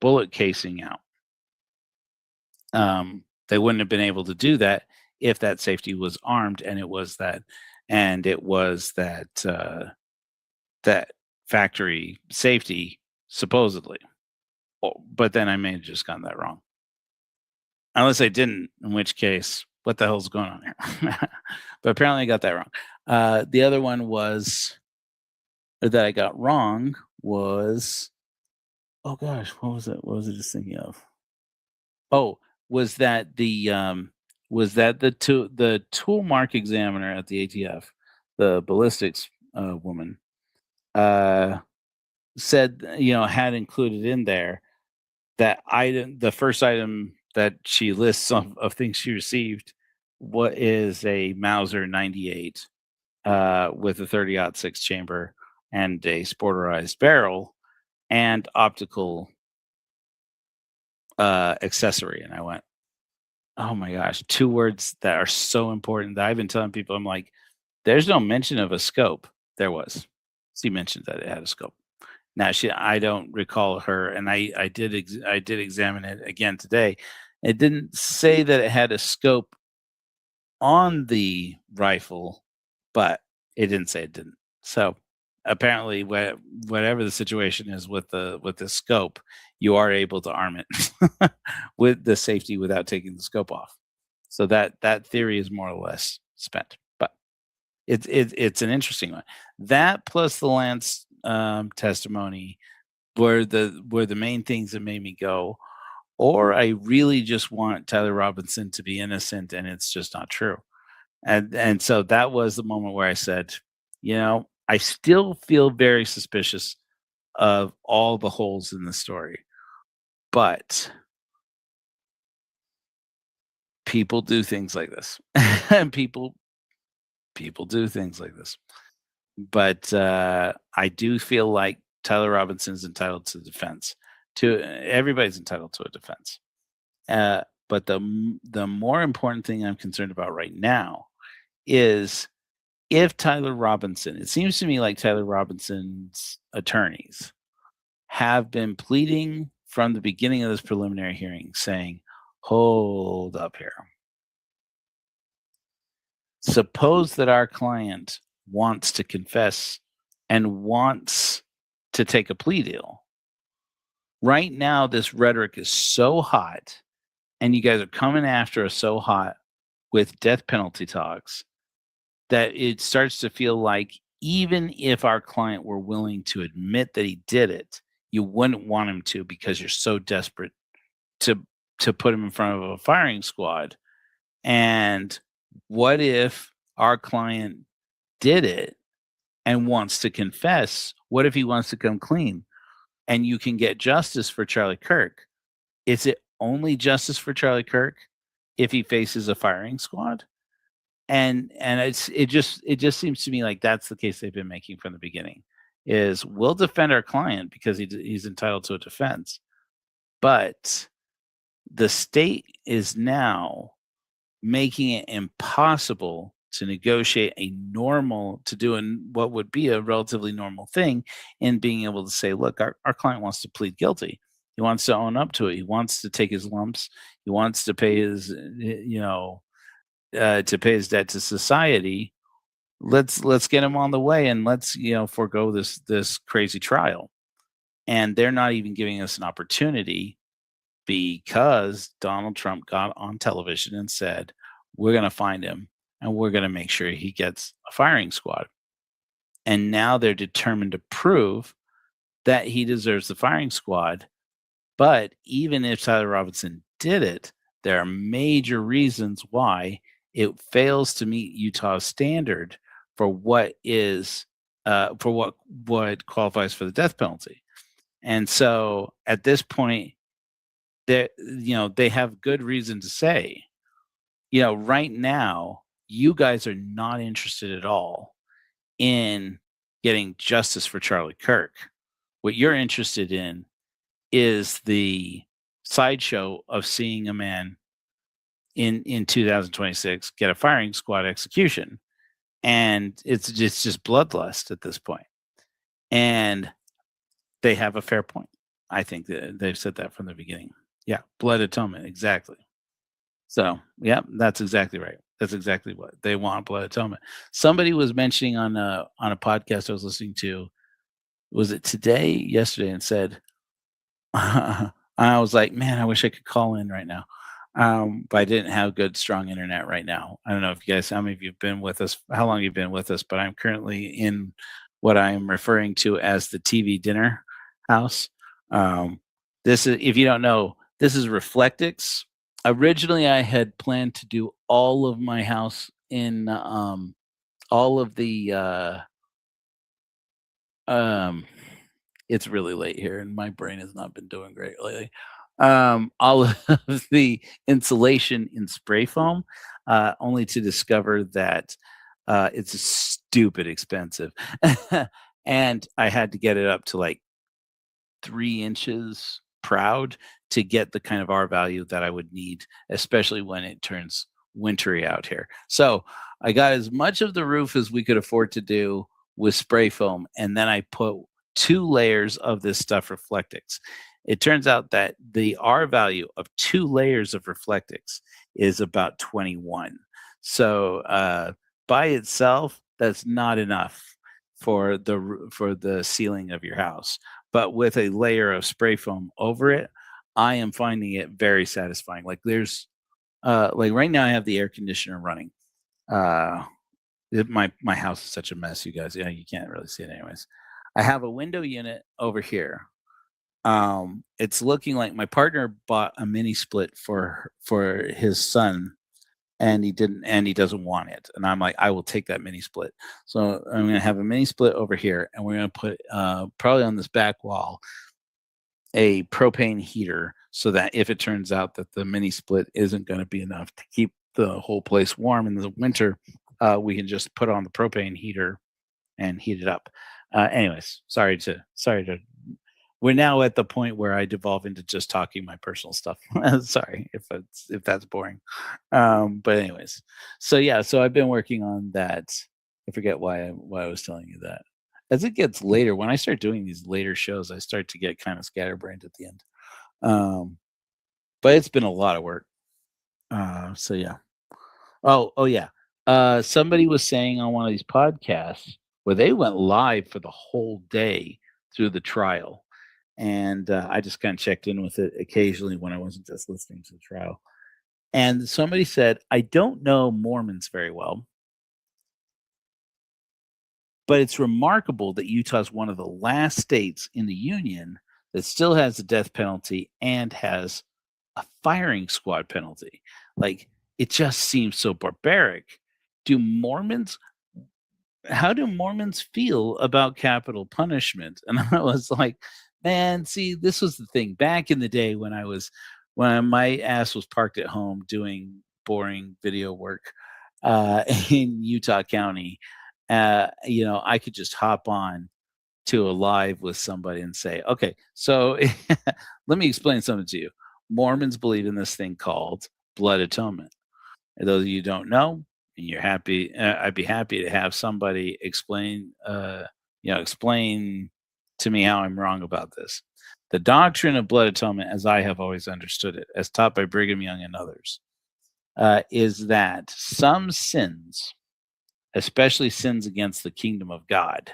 bullet casing out. They wouldn't have been able to do that if that safety was armed, and it was that that factory safety, supposedly. But then I may have just gotten that wrong. Unless I didn't, in which case, what the hell's going on here? But apparently I got that wrong. The other one that I got wrong was, oh gosh, what was it? What was I just thinking of? Oh, was that the tool mark examiner at the ATF, the ballistics woman, said, had included in there that item, the first item that she lists of things she received, what is a Mauser 98 with a 30-06 chamber and a sporterized barrel and optical accessory. And I went, oh my gosh, 2 words that are so important that I've been telling people, I'm like, there's no mention of a scope. There was. She mentioned that it had a scope. Now I don't recall her, and I did examine it again today. It didn't say that it had a scope on the rifle, but it didn't say it didn't. So apparently, whatever the situation is with the scope, you are able to arm it with the safety without taking the scope off. So that theory is more or less spent. But it's an interesting one. That plus the Lance testimony were the main things that made me go, or I really just want Tyler Robinson to be innocent, and it's just not true. And so that was the moment where I said, I still feel very suspicious of all the holes in the story, but people do things like this, and people do things like this. But I do feel like Tyler Robinson is entitled to defense. Everybody's entitled to a defense. But the more important thing I'm concerned about right now is if Tyler Robinson, it seems to me like Tyler Robinson's attorneys have been pleading from the beginning of this preliminary hearing, saying, hold up here. Suppose that our client wants to confess and wants to take a plea deal. Right now, this rhetoric is so hot, and you guys are coming after us so hot with death penalty talks, that it starts to feel like even if our client were willing to admit that he did it, you wouldn't want him to, because you're so desperate to put him in front of a firing squad. And what if our client did it and wants to confess? What if he wants to come clean and you can get justice for Charlie Kirk? Is it only justice for Charlie Kirk if he faces a firing squad? and it just seems to me like that's the case they've been making from the beginning. Is we'll defend our client because he's entitled to a defense, but the state is now making it impossible to negotiate what would be a relatively normal thing, in being able to say, look, our client wants to plead guilty. He wants to own up to it. He wants to take his lumps. He wants to pay his, to pay his debt to society. Let's get him on the way, and let's forego this crazy trial. And they're not even giving us an opportunity, because Donald Trump got on television and said, we're going to find him and we're going to make sure he gets a firing squad. And now they're determined to prove that he deserves the firing squad. But even if Tyler Robinson did it, there are major reasons why it fails to meet Utah's standard for what is for what qualifies for the death penalty. And so at this point, they have good reason to say, right now, you guys are not interested at all in getting justice for Charlie Kirk. What you're interested in is the sideshow of seeing a man in 2026 get a firing squad execution. And it's just bloodlust at this point. And they have a fair point. I think that they've said that from the beginning. Yeah, blood atonement, exactly. So, yeah, that's exactly right. That's exactly what they want, blood atonement. Somebody was mentioning on a podcast I was listening to, was it yesterday, and said, I was like, man, I wish I could call in right now. But I didn't have good, strong internet right now. I don't know if you guys, how many of you have been with us, how long you've been with us, but I'm currently in what I am referring to as the TV dinner house. This is, if you don't know, this is Reflectix. Originally, I had planned to do all of my house in all of the it's really late here and my brain has not been doing great lately. All of the insulation in spray foam, only to discover that it's stupid expensive. And I had to get it up to like 3 inches proud to get the kind of R value that I would need, especially when it turns wintry out here. So I got as much of the roof as we could afford to do with spray foam, and then I put 2 layers of this stuff, Reflectix. It turns out that the R value of 2 layers of Reflectix is about 21. So by itself, that's not enough for the ceiling of your house. But with a layer of spray foam over it, I am finding it very satisfying. Like there's like right now I have the air conditioner running. My house is such a mess, you guys. Yeah, you can't really see it anyways. I have a window unit over here. It's looking like my partner bought a mini split for his son, and he doesn't want it. And I'm like, I will take that mini split. So I'm going to have a mini split over here, and we're going to put probably on this back wall a propane heater, so that if it turns out that the mini split isn't going to be enough to keep the whole place warm in the winter, we can just put on the propane heater and heat it up. Anyways, sorry to we're now at the point where I devolve into just talking my personal stuff. Sorry if that's boring. But anyways, so yeah, so I've been working on that. I forget why I was telling you that. As it gets later, when I start doing these later shows, I start to get kind of scatterbrained at the end. But it's been a lot of work. So yeah. Oh yeah. Somebody was saying on one of these podcasts where they went live for the whole day through the trial. And I just kind of checked in with it occasionally when I wasn't just listening to the trial. And somebody said, I don't know Mormons very well, but it's remarkable that Utah is one of the last states in the union that still has the death penalty and has a firing squad penalty. Like, it just seems so barbaric. How do Mormons feel about capital punishment? And I was like, man, see, this was the thing back in the day when my ass was parked at home doing boring video work. in Utah County, I could just hop on to a live with somebody and say, okay, so let me explain something to you. Mormons believe in this thing called blood atonement. And those of you who don't know, and you're happy, I'd be happy to have somebody explain to me how I'm wrong about this. The doctrine of blood atonement, as I have always understood it, as taught by Brigham Young and others, is that some sins, especially sins against the kingdom of God,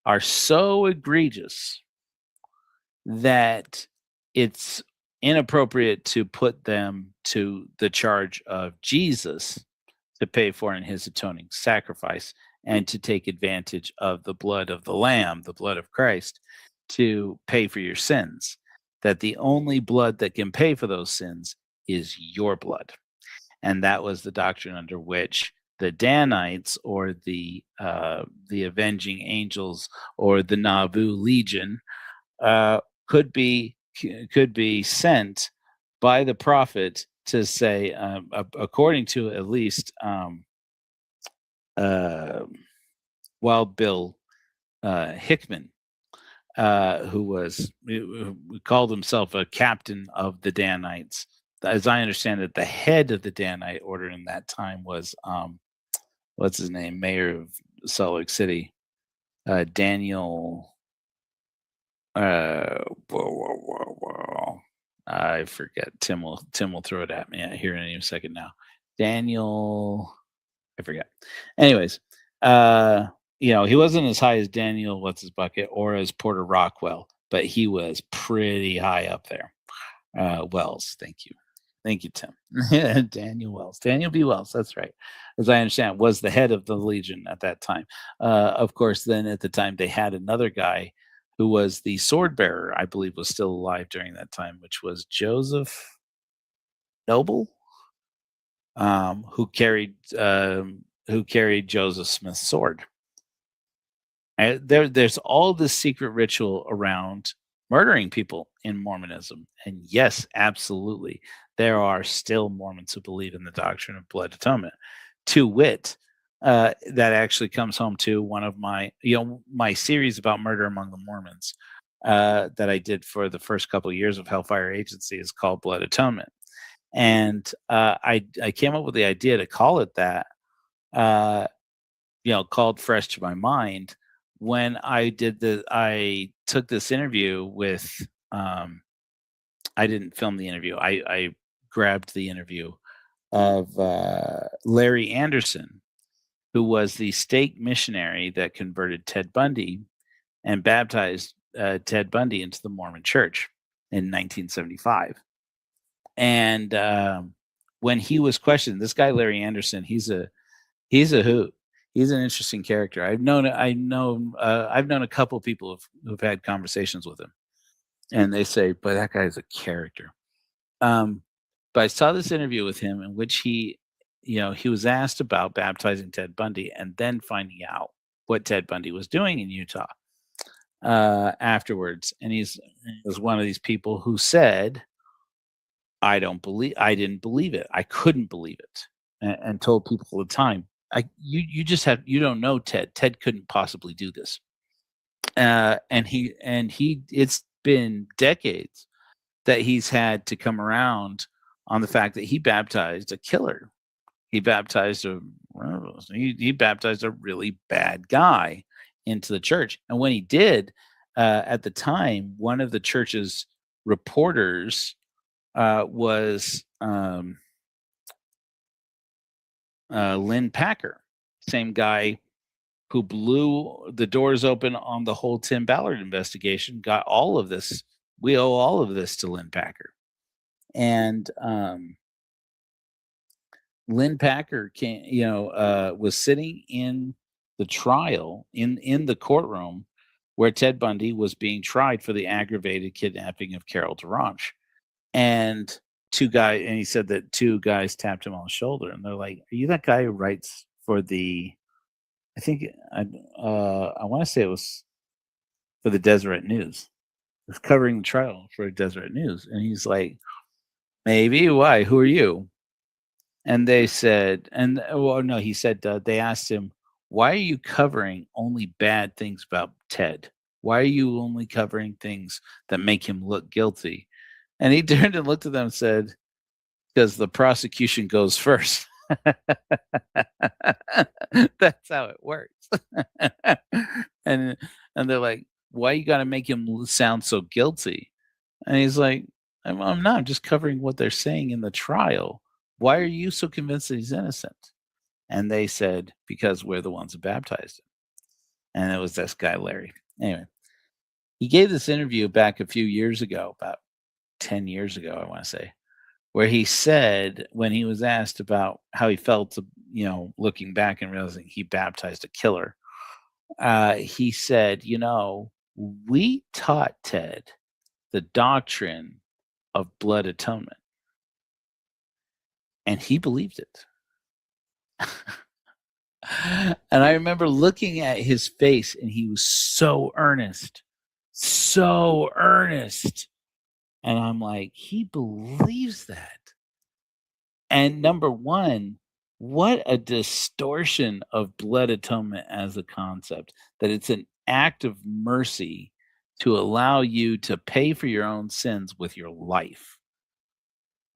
are so egregious that it's inappropriate to put them to the charge of Jesus to pay for in his atoning sacrifice, and to take advantage of the blood of the Lamb, the blood of Christ, to pay for your sins. That the only blood that can pay for those sins is your blood. And that was the doctrine under which the Danites, or the avenging angels, or the Nauvoo Legion, could be sent by the prophet to say, according to at least Wild Bill Hickman, who called himself a captain of the Danites. As I understand it, the head of the Danite order in that time was what's his name, mayor of Salt Lake City, Daniel. I forget. Tim will throw it at me here in a second now. Daniel, I forget. Anyways, he wasn't as high as Daniel what's his bucket or as Porter Rockwell, but he was pretty high up there. Wells, thank you, Tim. Daniel Wells, Daniel B. Wells, that's right. As I understand, was the head of the Legion at that time. Of course, then at the time they had another guy who was the sword bearer, I believe, was still alive during that time, which was Joseph Noble, who carried Joseph Smith's sword. There's all this secret ritual around murdering people in Mormonism, and yes, absolutely, there are still Mormons who believe in the doctrine of blood atonement. To wit, that actually comes home to one of my series about murder among the Mormons that I did for the first couple of years of Hellfire Agency is called Blood Atonement. And I came up with the idea to call it that, called fresh to my mind when I took this interview with, I didn't film the interview. I grabbed the interview of Larry Anderson, who was the stake missionary that converted Ted Bundy and baptized Ted Bundy into the Mormon Church in 1975. And when he was questioned, this guy Larry Anderson, he's a hoot. He's an interesting character. I've known a couple of people who've had conversations with him, and they say, "But that guy's a character." But I saw this interview with him in which he was asked about baptizing Ted Bundy and then finding out what Ted Bundy was doing in Utah afterwards. And he was one of these people who said, I didn't believe it. I couldn't believe it. And told people all the time, you don't know Ted. Ted couldn't possibly do this. And it's been decades that he's had to come around on the fact that he baptized a killer. He baptized a really bad guy into the church. And when he did, at the time, one of the church's reporters was Lynn Packer, same guy who blew the doors open on the whole Tim Ballard investigation, got all of this. We owe all of this to Lynn Packer. And Lynn Packer was sitting in the trial in the courtroom where Ted Bundy was being tried for the aggravated kidnapping of Carol DeRange. And he said that two guys tapped him on the shoulder, and they're like, "Are you that guy who writes for the?" I think I want to say it was for the Deseret News. It was covering the trial for Deseret News, and he's like, "Maybe. Why? Who are you?" And they said, and well, no, he said they asked him, "Why are you covering only bad things about Ted? Why are you only covering things that make him look guilty?" And he turned and looked at them and said, "Because the prosecution goes first." That's how it works. and and they're like, "Why you got to make him sound so guilty?" And he's like, I'm not. I'm just covering what they're saying in the trial. Why are you so convinced that he's innocent?" And they said, "Because we're the ones who baptized him." And it was this guy, Larry. Anyway, he gave this interview back a few years ago, about 10 years ago, I want to say, where he said, when he was asked about how he felt, looking back and realizing he baptized a killer, he said, we taught Ted the doctrine of blood atonement, and he believed it. And I remember looking at his face, and he was so earnest. And I'm like, he believes that. And number one, what a distortion of blood atonement as a concept, that it's an act of mercy to allow you to pay for your own sins with your life.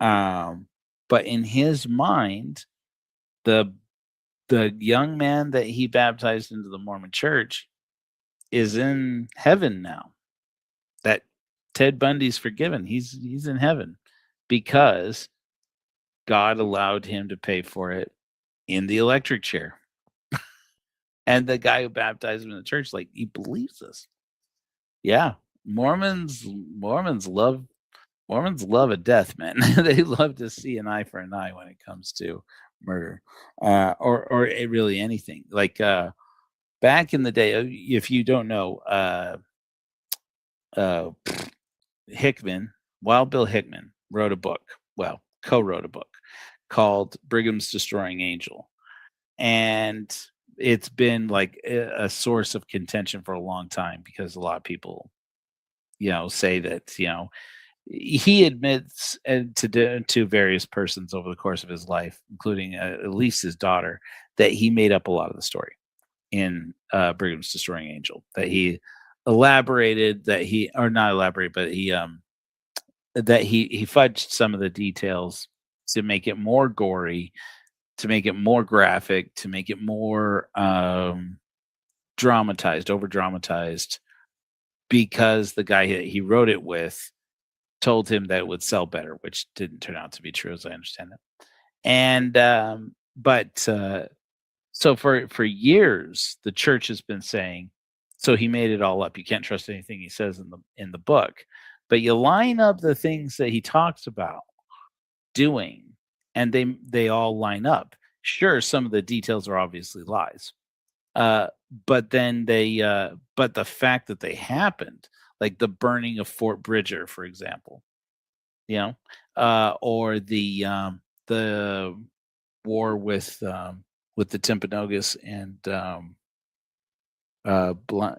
But in his mind, the young man that he baptized into the Mormon church is in heaven now. That Ted Bundy's forgiven. He's in heaven because God allowed him to pay for it in the electric chair. And the guy who baptized him in the church, like, he believes this. Yeah. Mormons love a death, man. They love to see an eye for an eye when it comes to murder, or really anything. Like back in the day, if you don't know, Hickman, Wild Bill Hickman, co-wrote a book called Brigham's Destroying Angel, and it's been like a source of contention for a long time because a lot of people, say that he admits to various persons over the course of his life, including at least his daughter, that he made up a lot of the story in Brigham's Destroying Angel. That he elaborated, that he fudged some of the details to make it more gory, to make it more graphic, to make it more over dramatized, because the guy he wrote it with told him that it would sell better, which didn't turn out to be true, as I understand it. And so for years, the church has been saying, so he made it all up. You can't trust anything he says in the book. But you line up the things that he talks about doing, and they all line up. Sure, some of the details are obviously lies, but then but the fact that they happened, like the burning of Fort Bridger, for example, or the war with the Timpanogos and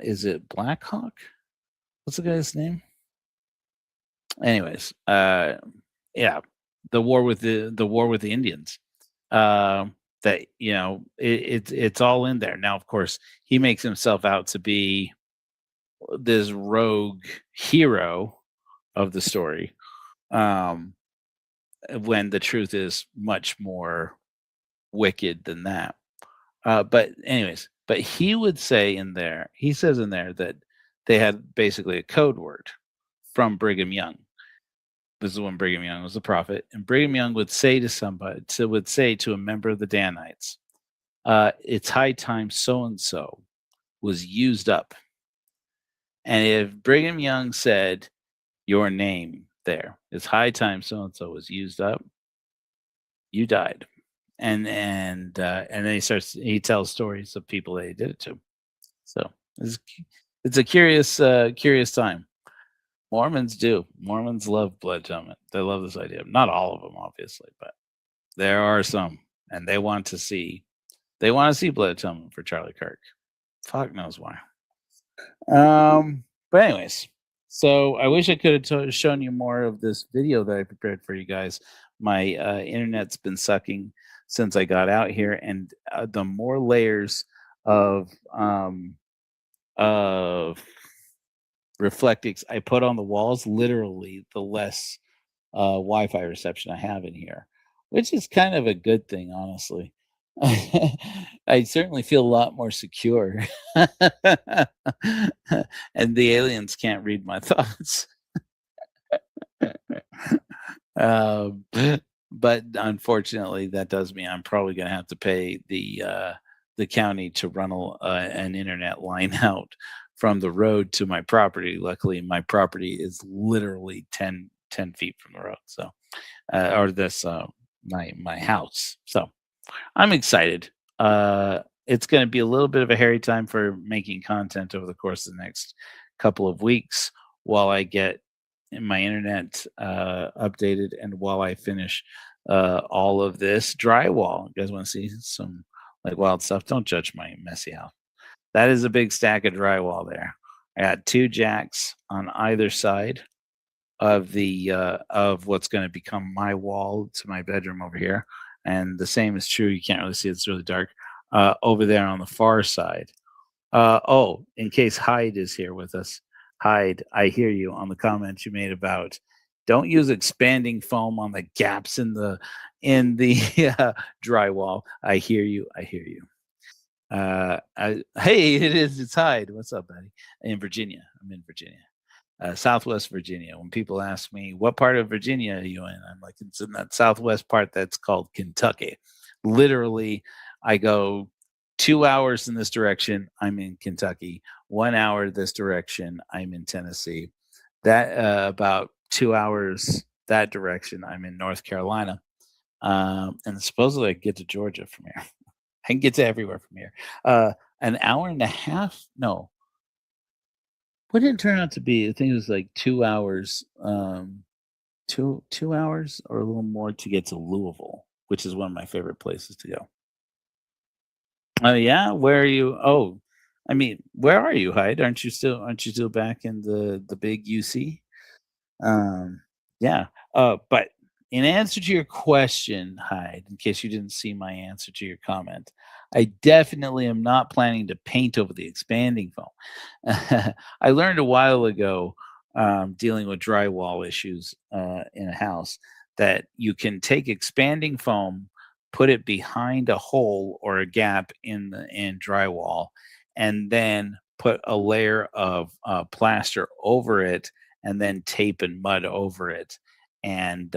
is it Black Hawk? What's the guy's name? Anyways, yeah, the war with the Indians. That it's all in there. Now, of course, he makes himself out to be this rogue hero of the story, when the truth is much more wicked than that. But anyways, he would say he says in there that they had basically a code word from Brigham Young. This is when Brigham Young was a prophet, and Brigham Young would say to a member of the Danites, "It's high time so and so was used up." And if Brigham Young said your name there, "It's high time so and so was used up," you died. And then he tells stories of people that he did it to. So it's a curious time. Mormons love blood atonement. They love this idea. Not all of them, obviously, but there are some, and they want to see blood atonement for Charlie Kirk. Fuck knows why. But anyways, So I wish I could have shown you more of this video that I prepared for you guys. My internet's been sucking since I got out here, and the more layers of of reflectix I put on the walls, literally, the less Wi-Fi reception I have in here, which is kind of a good thing, honestly. I certainly feel a lot more secure, and the aliens can't read my thoughts. Um, but unfortunately, that does mean I'm probably going to have to pay the county to run an internet line out from the road to my property. Luckily, my property is literally 10 feet from the road. So, or this my house. So I'm excited. It's going to be a little bit of a hairy time for making content over the course of the next couple of weeks while I get my internet updated and while I finish all of this drywall. You guys want to see some like wild stuff? Don't judge my messy house. That is a big stack of drywall there. I got two jacks on either side of what's going to become my wall to my bedroom over here, and the same is true. You can't really see; it's really dark over there on the far side. Oh, in case Hyde is here with us, Hyde, I hear you on the comment you made about don't use expanding foam on the gaps in the drywall. I hear you. I hear you. Hey, it's Hyde. What's up, buddy? In Virginia. I'm in Virginia. Southwest Virginia. When people ask me, what part of Virginia are you in? I'm like, it's in that southwest part that's called Kentucky. Literally, I go 2 hours in this direction, I'm in Kentucky. 1 hour this direction, I'm in Tennessee. That about 2 hours that direction, I'm in North Carolina. And supposedly I can get to Georgia from here. I can get to everywhere from here. An hour and a half? No, what did it turn out to be? I think it was like 2 hours, 2 hours or a little more to get to Louisville, which is one of my favorite places to go. Oh yeah, where are you? Oh, I mean, where are you, Hyde? Aren't you still back in the big UC? Um, yeah. But in answer to your question, Hyde, in case you didn't see my answer to your comment, I definitely am not planning to paint over the expanding foam. I learned a while ago, dealing with drywall issues in a house, that you can take expanding foam, put it behind a hole or a gap in drywall, and then put a layer of plaster over it and then tape and mud over it, and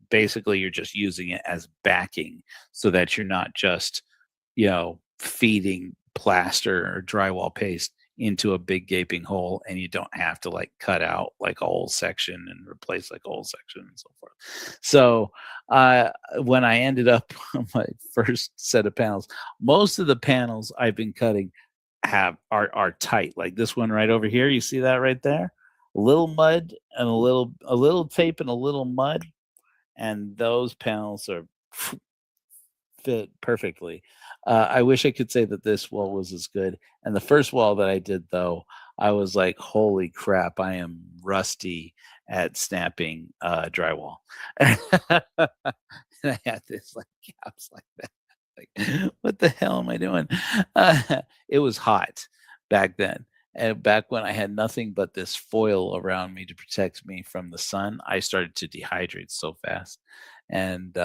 basically you're just using it as backing so that you're not just feeding plaster or drywall paste into a big gaping hole, and you don't have to like cut out like a whole section and replace like a whole section and so forth. So when I ended up on my first set of panels, most of the panels I've been cutting are tight. Like this one right over here, you see that right there? A little mud and a little tape and a little mud, and those panels are fit perfectly. I wish I could say that this wall was as good. And the first wall that I did, though, I was like, "Holy crap! I am rusty at snapping drywall." And I had this like gaps like that. Like, what the hell am I doing? It was hot back then. And back when I had nothing but this foil around me to protect me from the sun, I started to dehydrate so fast. And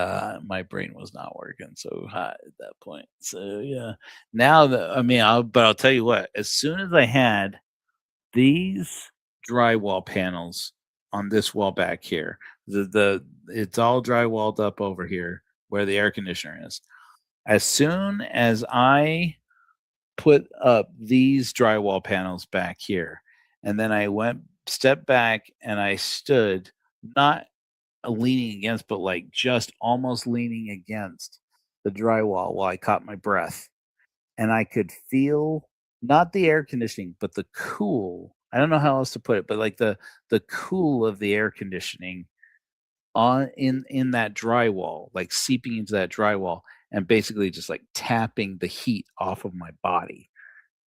my brain was not working so hot at that point. So yeah. Now that I mean, I'll tell you what, as soon as I had these drywall panels on this wall back here, the it's all drywalled up over here where the air conditioner is. As soon as I put up these drywall panels back here, and then I went step back and I stood, not leaning against, but like just almost leaning against the drywall while I caught my breath. And I could feel not the air conditioning, but the cool. I don't know how else to put it, but like the cool of the air conditioning on in that drywall, like seeping into that drywall and basically just like tapping the heat off of my body.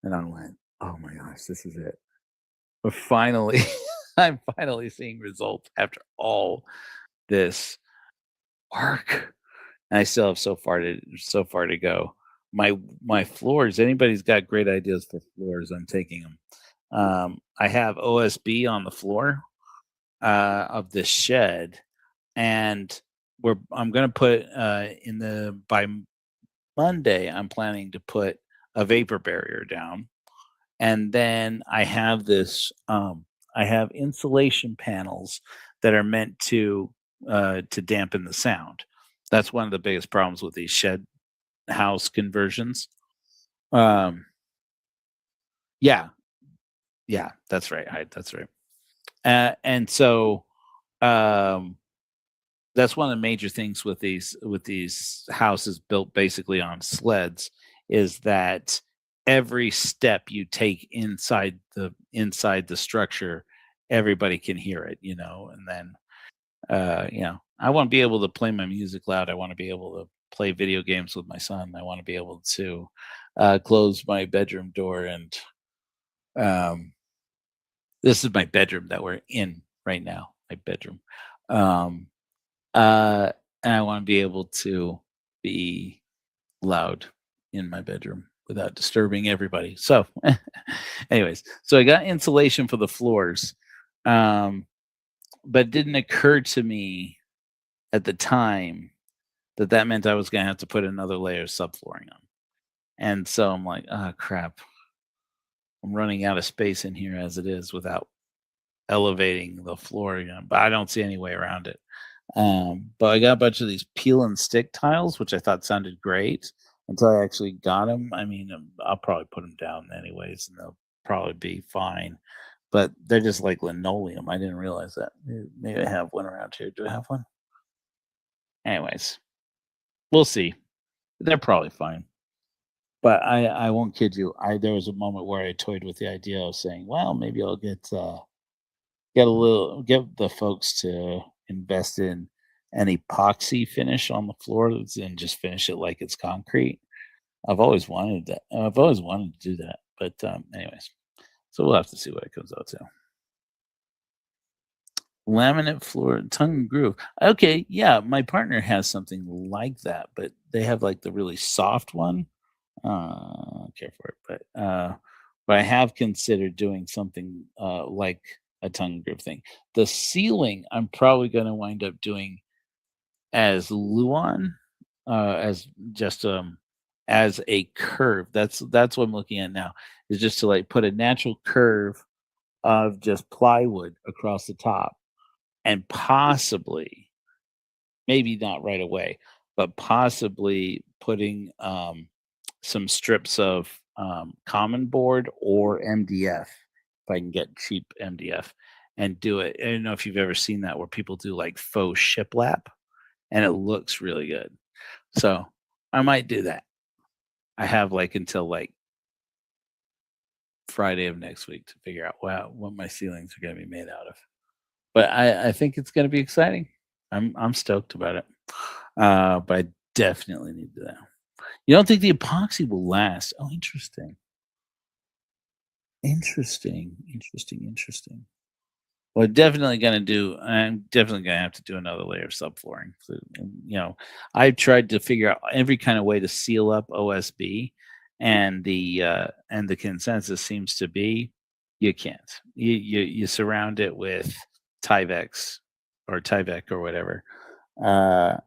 And I went, "Oh my gosh, this is it. we're finally, I'm finally seeing results after all this work, and I still have so far to go. My floors. Anybody's got great ideas for floors? I'm taking them. I have OSB on the floor of this shed, and I'm going to put by Monday. I'm planning to put a vapor barrier down, and then I have insulation panels that are meant to dampen the sound. That's one of the biggest problems with these shed house conversions. Um, yeah, yeah, that's right. That's right. And so um, that's one of the major things with these houses built basically on sleds is that every step you take inside the structure, everybody can hear it, and then I want to be able to play my music loud. I want to be able to play video games with my son. I want to be able to close my bedroom door, and um, this is my bedroom that we're in right now. My bedroom, um, and I want to be able to be loud in my bedroom without disturbing everybody. So, anyways, so I got insulation for the floors, but it didn't occur to me at the time that meant I was going to have to put another layer of subflooring on. And so I'm like, oh, crap. I'm running out of space in here as it is without elevating the floor. But I don't see any way around it. But I got a bunch of these peel and stick tiles, which I thought sounded great until I actually got them. I mean, I'll probably put them down anyways, and they'll probably be fine. But they're just like linoleum. I didn't realize that. Maybe I have one around here. Do I have one? Anyways, we'll see. They're probably fine. But I won't kid you. There was a moment where I toyed with the idea of saying, well, maybe I'll get the folks to invest in an epoxy finish on the floors and just finish it like it's concrete. I've always wanted that. I've always wanted to do that. But anyways, so we'll have to see what it comes out to. Laminate floor, tongue and groove. Okay, yeah, my partner has something like that, but they have like the really soft one. I don't care for it, but I have considered doing something like a tongue and groove thing. The ceiling, I'm probably going to wind up doing as Luan, as just as a curve. That's what I'm looking at now. Is just to like put a natural curve of just plywood across the top, and possibly, maybe not right away, but possibly putting some strips of common board or MDF if I can get cheap MDF and do it. I don't know if you've ever seen that where people do like faux shiplap and it looks really good. So I might do that. I have like until like Friday of next week to figure out what my ceilings are going to be made out of. But I think it's going to be exciting. I'm stoked about it. But I definitely need that. You don't think the epoxy will last? Oh, interesting. Interesting. Well, I'm definitely going to have to do another layer of subflooring. So, I've tried to figure out every kind of way to seal up OSB, and the consensus seems to be you can't. You surround it with Tyvek or whatever.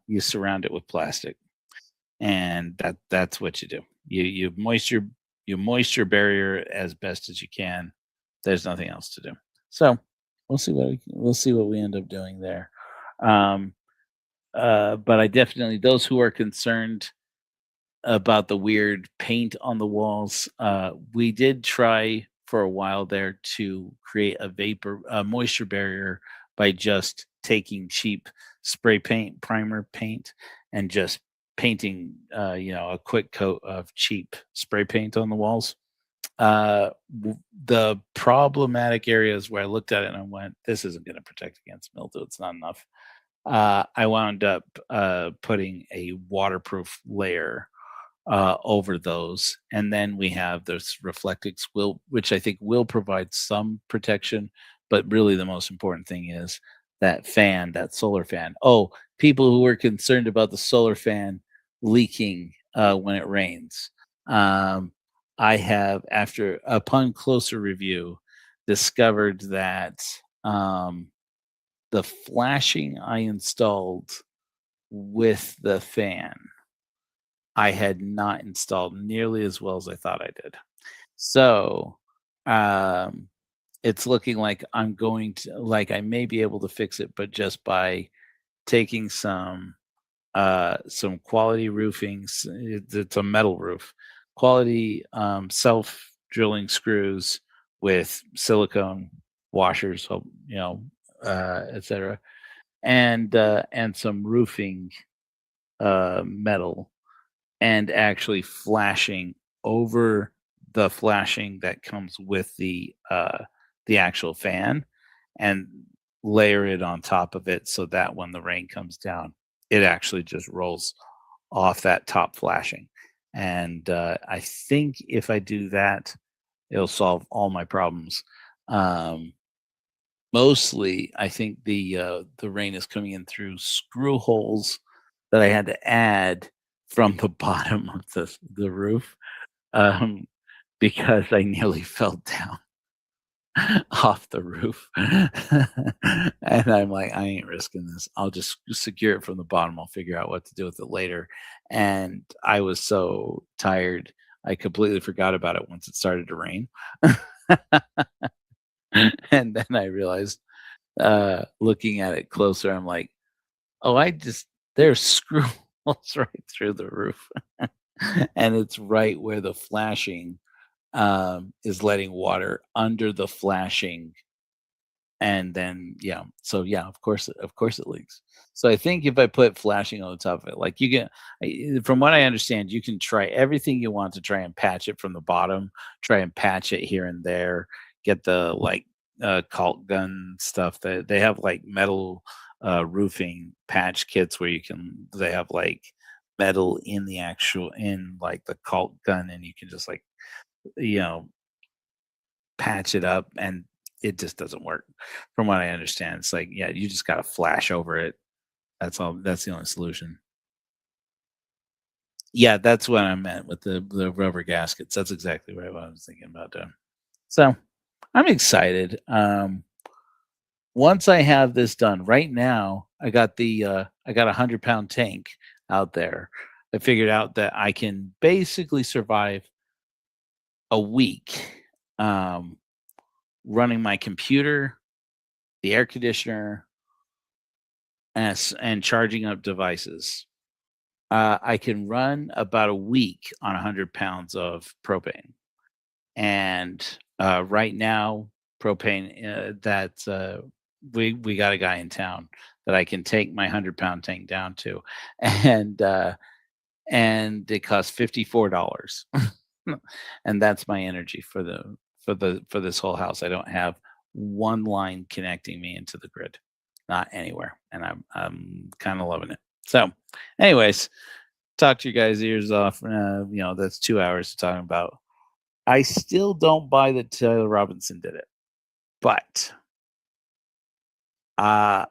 You surround it with plastic, and that's what you do. You moisture barrier as best as you can. There's nothing else to do. So we'll see what we end up doing there. But I definitely, those who are concerned about the weird paint on the walls, we did try for a while there to create a moisture barrier by just taking cheap spray paint, primer paint, and just painting, a quick coat of cheap spray paint on the walls. The problematic areas where I looked at it and I went, this isn't going to protect against mildew. It's not enough. I wound up putting a waterproof layer over those. And then we have this Reflectix will, which I think will provide some protection, but really the most important thing is that fan, that solar fan. Oh, people who were concerned about the solar fan leaking when it rains. Um, I have, after upon closer review, discovered that the flashing I installed with the fan, I had not installed nearly as well as I thought I did. So, um, it's looking like I'm going to, like, I may be able to fix it, but just by taking some quality roofings. It's a metal roof, quality self drilling screws with silicone washers, etc., and some roofing metal, and actually flashing over the flashing that comes with the actual fan, and layer it on top of it so that when the rain comes down, it actually just rolls off that top flashing. And I think if I do that, it'll solve all my problems. Um, Mostly, I think the rain is coming in through screw holes that I had to add from the bottom of the roof, um, because I nearly fell down off the roof. And I'm like, I ain't risking this. I'll just secure it from the bottom. I'll figure out what to do with it later. And I was so tired, I completely forgot about it once it started to rain. And then I realized, looking at it closer, I'm like, oh, there's screw holes right through the roof. And it's right where the flashing is letting water under the flashing, and then so yeah, of course it leaks. So I think if I put flashing on the top of it, like from what I understand, you can try everything you want to try and patch it from the bottom, try and patch it here and there, get the like caulk gun stuff. That they have like metal roofing patch kits where they have like metal in like the caulk gun, and you can just like you know patch it up, and it just doesn't work. From what I understand, it's like, yeah, you just got to flash over it. That's all. That's the only solution. Yeah, that's what I meant with the rubber gaskets. That's exactly what I was thinking about doing. So I'm excited. Once I have this done, right now I got 100-pound tank out there. I figured out that I can basically survive a week um, running my computer, the air conditioner, and charging up devices. I can run about a week on 100 pounds of propane. And right now, propane we got a guy in town that I can take my 100-pound tank down to, and it costs $54. And that's my energy for this whole house. I don't have one line connecting me into the grid, not anywhere, and I'm kind of loving it. So, anyways, talk to you guys' ears off. That's 2 hours to talk about. I still don't buy that Taylor Robinson did it, but uh,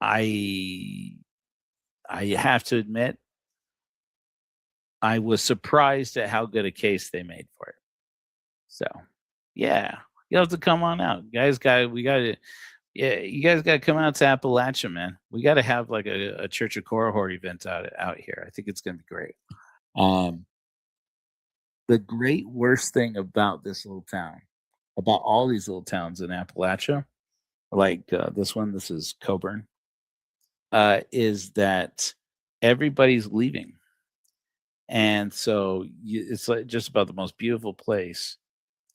I I have to admit I was surprised at how good a case they made for it. So, yeah, you have to come on out, guys. We got to. Yeah, you guys got to come out to Appalachia, man. We got to have like a Church of Corahor event out here. I think it's going to be great. Um, the great worst thing about this little town, about all these little towns in Appalachia, like this is Coburn, is that everybody's leaving, and so it's like just about the most beautiful place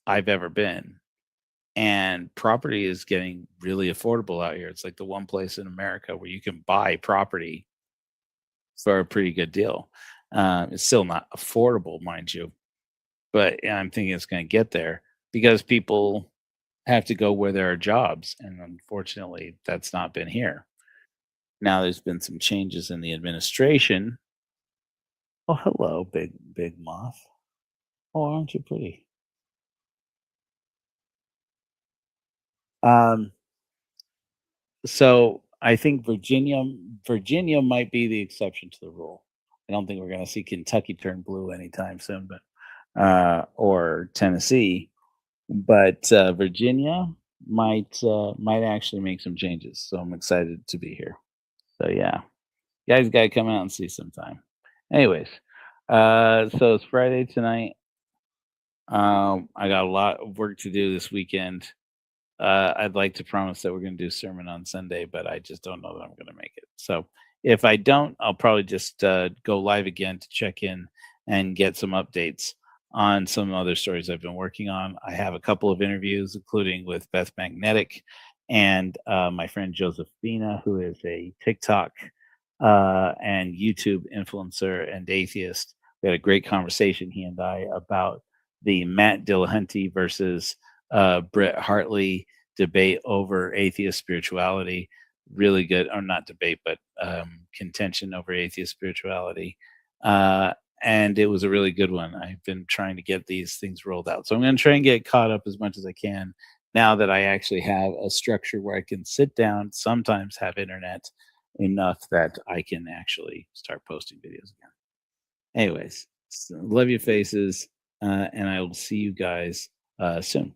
I've ever been. And property is getting really affordable out here. It's like the one place in America where you can buy property for a pretty good deal. It's still not affordable, mind you, but I'm thinking it's going to get there because people have to go where there are jobs, and unfortunately, that's not been here. Now, there's been some changes in the administration, Oh, hello, big moth. Oh, aren't you pretty? Um, so I think Virginia might be the exception to the rule. I don't think we're going to see Kentucky turn blue anytime soon, but or Tennessee, but Virginia might actually make some changes. So I'm excited to be here. So yeah, you guys got to come out and see sometime. Anyways, so it's Friday tonight. I got a lot of work to do this weekend. I'd like to promise that we're going to do sermon on Sunday, but I just don't know that I'm going to make it. So if I don't, I'll probably just go live again to check in and get some updates on some other stories I've been working on. I have a couple of interviews, including with Beth Magnetic and my friend Josephina, who is a TikTok and YouTube influencer and atheist. We had a great conversation, he and I, about the Matt Dillahunty versus Brett Hartley debate over atheist spirituality. Really good, or not debate, but contention over atheist spirituality. And it was a really good one. I've been trying to get these things rolled out. So I'm going to try and get caught up as much as I can now that I actually have a structure where I can sit down, sometimes have internet enough that I can actually start posting videos again. Anyways, love your faces, and I will see you guys soon.